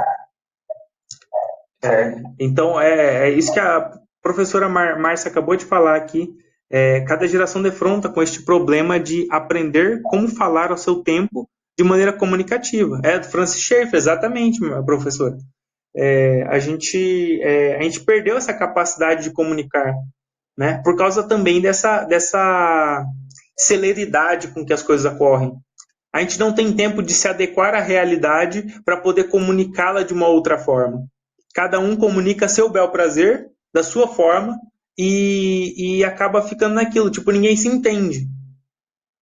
Então, é isso que a professora Márcia acabou de falar aqui. Cada geração defronta com este problema de aprender como falar ao seu tempo de maneira comunicativa. Do Francis Schaeffer, exatamente, professora. A gente perdeu essa capacidade de comunicar, né? Por causa também dessa celeridade com que as coisas ocorrem. A gente não tem tempo de se adequar à realidade para poder comunicá-la de uma outra forma. Cada um comunica a seu bel prazer, da sua forma, e acaba ficando naquilo, tipo, ninguém se entende.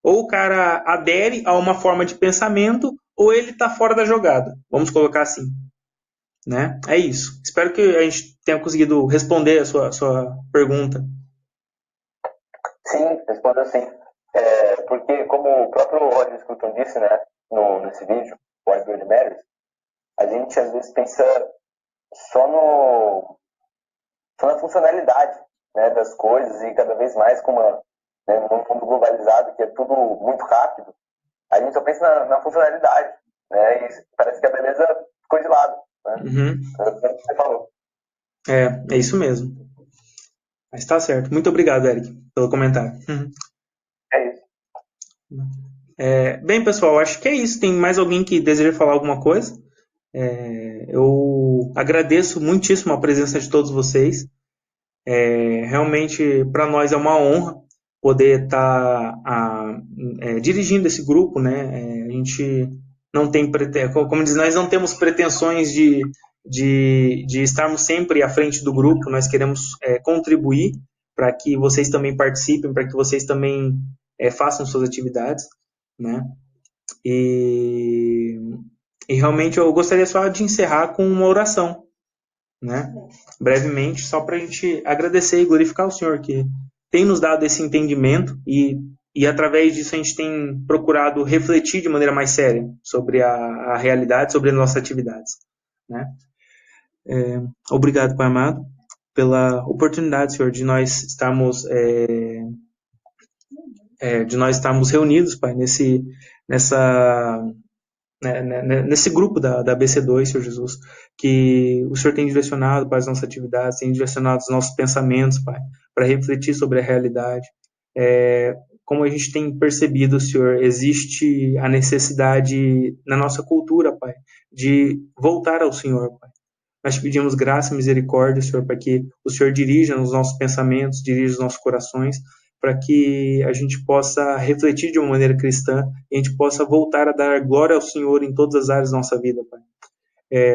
Ou o cara adere a uma forma de pensamento, ou ele está fora da jogada. Vamos colocar assim. Né? É isso. Espero que a gente tenha conseguido responder a sua pergunta. Sim, respondeu sim. Porque, como o próprio Roger Scruton disse, né, nesse vídeo, o Edward Maris, a gente às vezes pensa só na funcionalidade, né, das coisas, e cada vez mais num mundo globalizado, que é tudo muito rápido, a gente só pensa na funcionalidade, né, e parece que a beleza ficou de lado, né? Uhum. É o que você falou. É isso mesmo. Mas tá certo. Muito obrigado, Eric, pelo comentário. Uhum. É isso. Bem, pessoal, acho que é isso. Tem mais alguém que deseja falar alguma coisa? Eu agradeço muitíssimo a presença de todos vocês. Realmente, para nós é uma honra poder estar dirigindo esse grupo, né? A gente não tem, como diz, nós não temos pretensões de estarmos sempre à frente do grupo. Nós queremos contribuir para que vocês também participem, para que vocês também façam suas atividades, né? E realmente eu gostaria só de encerrar com uma oração, né? Brevemente, só para a gente agradecer e glorificar o Senhor que tem nos dado esse entendimento e através disso a gente tem procurado refletir de maneira mais séria sobre a realidade, sobre as nossas atividades, né? Obrigado, Pai amado, pela oportunidade, Senhor, de nós estarmos reunidos, Pai, nesse grupo da BC2, Senhor Jesus, que o Senhor tem direcionado para as nossas atividades, tem direcionado os nossos pensamentos, Pai, para refletir sobre a realidade. Como a gente tem percebido, Senhor, existe a necessidade na nossa cultura, Pai, de voltar ao Senhor, Pai. Nós pedimos graça e misericórdia, Senhor, para que o Senhor dirija os nossos pensamentos, dirija os nossos corações, para que a gente possa refletir de uma maneira cristã e a gente possa voltar a dar glória ao Senhor em todas as áreas da nossa vida, Pai.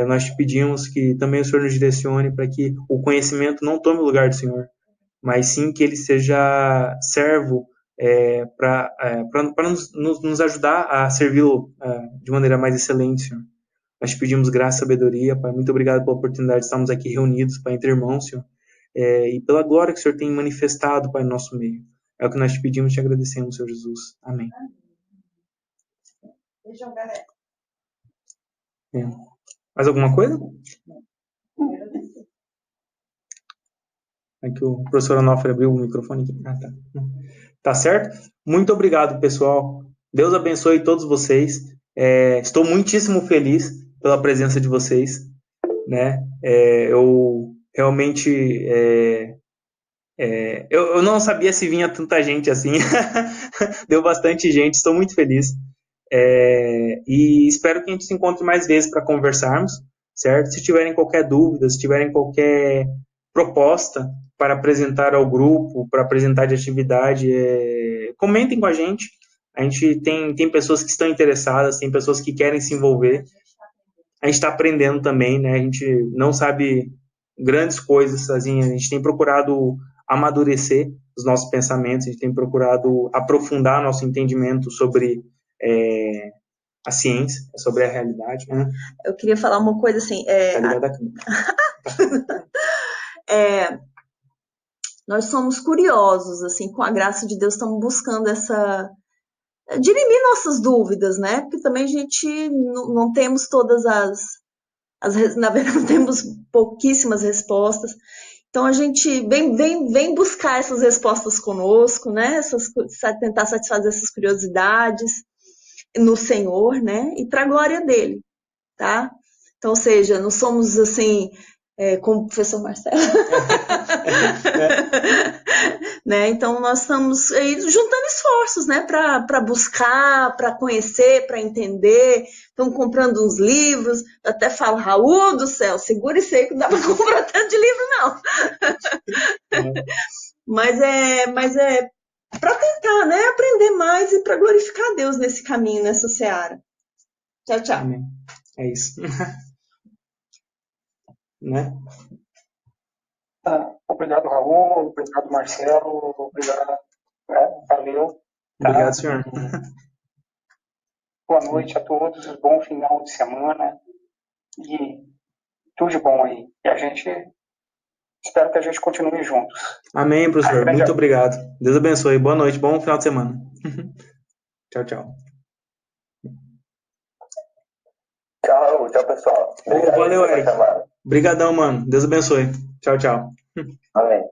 Nós te pedimos que também o Senhor nos direcione para que o conhecimento não tome o lugar do Senhor, mas sim que ele seja servo para nos ajudar a servi-lo de maneira mais excelente, Senhor. Nós te pedimos graça e sabedoria, Pai. Muito obrigado pela oportunidade de estarmos aqui reunidos, Pai, entre irmãos, Senhor. E pela glória que o Senhor tem manifestado, Pai, no nosso meio. É o que nós te pedimos e te agradecemos, Senhor Jesus. Amém. Beijão, galera. Mais alguma coisa? É que o professor Onofre abriu o microfone aqui. Tá. Tá certo? Muito obrigado, pessoal. Deus abençoe todos vocês. Estou muitíssimo feliz pela presença de vocês, né? Eu realmente eu não sabia se vinha tanta gente assim. Deu bastante gente. Estou muito feliz. E espero que a gente se encontre mais vezes para conversarmos, certo? Se tiverem qualquer dúvida, se tiverem qualquer proposta para apresentar ao grupo, para apresentar de atividade, comentem com a gente. A gente tem pessoas que estão interessadas, tem pessoas que querem se envolver. A gente está aprendendo também, né? A gente não sabe grandes coisas, assim, a gente tem procurado amadurecer os nossos pensamentos, a gente tem procurado aprofundar nosso entendimento sobre a ciência, sobre a realidade, né? Eu queria falar uma coisa assim. Tá ligado a Nós somos curiosos, assim, com a graça de Deus, estamos buscando dirimir nossas dúvidas, né? Porque também a gente não temos todas na verdade, não temos pouquíssimas respostas. Então a gente vem buscar essas respostas conosco, né? Tentar satisfazer essas curiosidades no Senhor, né? E para a glória dele, tá? Então, ou seja, não somos assim, como o professor Marcelo. Né? Então, nós estamos aí juntando esforços, né? Para buscar, para conhecer, para entender. Estamos comprando uns livros. Eu até falo, Raul do céu, segura isso aí que não dá para comprar tanto de livro, não. Mas é para tentar, né? Aprender mais e para glorificar a Deus nesse caminho, nessa seara. Tchau, tchau. Amém. É isso. Né? Obrigado, Raul. Obrigado, Marcelo. Obrigado. Valeu. Obrigado, senhor. Boa noite a todos. Bom final de semana. E tudo de bom aí. E espero que a gente continue juntos. Amém, professor. Muito obrigado. Deus abençoe. Boa noite. Bom final de semana. Tchau, tchau. Tchau, pessoal. Valeu, Eric. Obrigadão, mano. Deus abençoe. Tchau, tchau. Amém.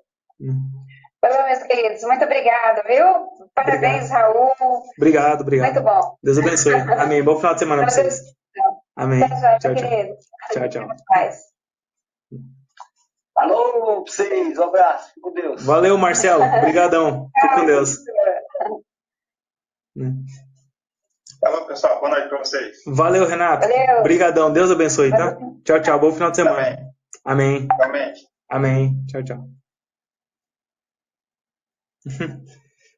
Valeu, meus queridos. Muito obrigada, viu? Parabéns, Raul. Obrigado. Muito bom. Deus abençoe. Amém. Bom final de semana para vocês. Amém. Tchau, querido. Tchau. Alô, pra vocês. Um abraço. Fique com Deus. Valeu, Marcelo. Obrigadão. Fique com Deus. Falou, pessoal. Boa noite para vocês. Valeu, Renato. Obrigadão. Deus abençoe, tá? Tchau. Bom final de semana. Amém. Amém. Tchau.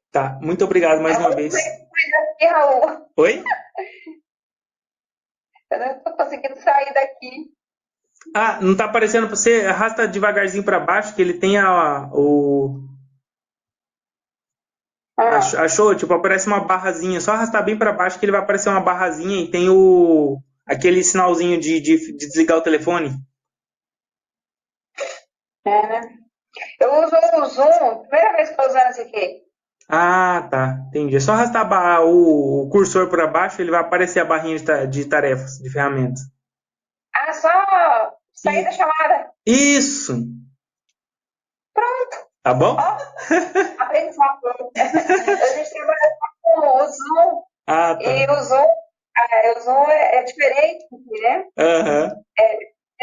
Tá, muito obrigado mais uma vez. Oi? Eu não estou conseguindo sair daqui. Não tá aparecendo pra você? Arrasta devagarzinho para baixo, que ele tem Achou? Tipo, aparece uma barrazinha. Só arrastar bem para baixo que ele vai aparecer uma barrazinha e tem aquele sinalzinho de desligar o telefone. Né? Eu uso o Zoom, primeira vez que estou usando esse aqui. Tá. Entendi. É só arrastar o cursor para baixo, ele vai aparecer a barrinha de tarefas, de ferramentas. Só sair da chamada. Isso. Pronto. Tá bom? Aprendi rápido. A gente trabalha com o Zoom. Tá. E o Zoom é diferente, né?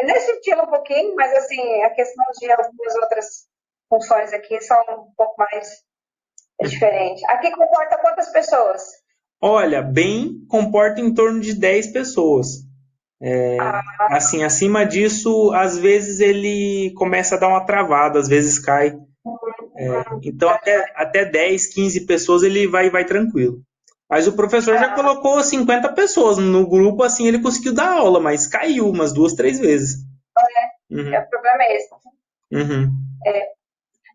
É nesse estilo um pouquinho, mas assim, a questão de algumas outras funções aqui são um pouco mais diferentes. Aqui comporta quantas pessoas? Olha, comporta em torno de 10 pessoas. Assim, acima disso, às vezes ele começa a dar uma travada, às vezes cai. Então, até 10, 15 pessoas ele vai tranquilo. Mas o professor já colocou 50 pessoas no grupo, assim, ele conseguiu dar aula, mas caiu umas 2, 3 vezes. O problema é esse.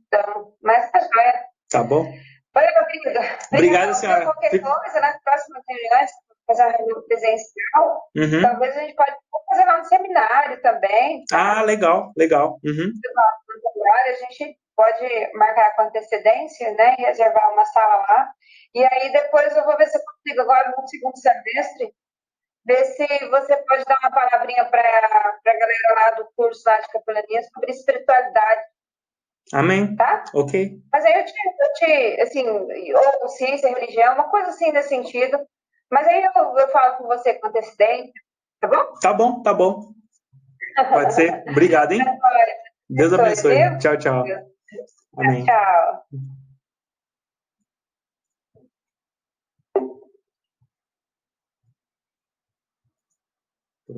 Então, mas tá joia. Tá bom? Valeu, querida. Obrigado, senhora. Qualquer coisa, nas próximas reuniões, fazer uma reunião presencial, talvez a gente pode fazer lá um seminário também. Tá? Legal. A gente pode marcar com antecedência, né, e reservar uma sala lá. E aí depois eu vou ver se eu consigo agora no segundo semestre, ver se você pode dar uma palavrinha para a galera lá do curso lá de capelania sobre espiritualidade. Amém. Tá? Ok. Mas aí eu te assim, ou ciência, religião, uma coisa assim nesse sentido. Mas aí eu falo com você com antecedência, tá bom? Tá bom. Pode ser. Obrigado, hein? Deus abençoe. Tchau. Amém. Tchau.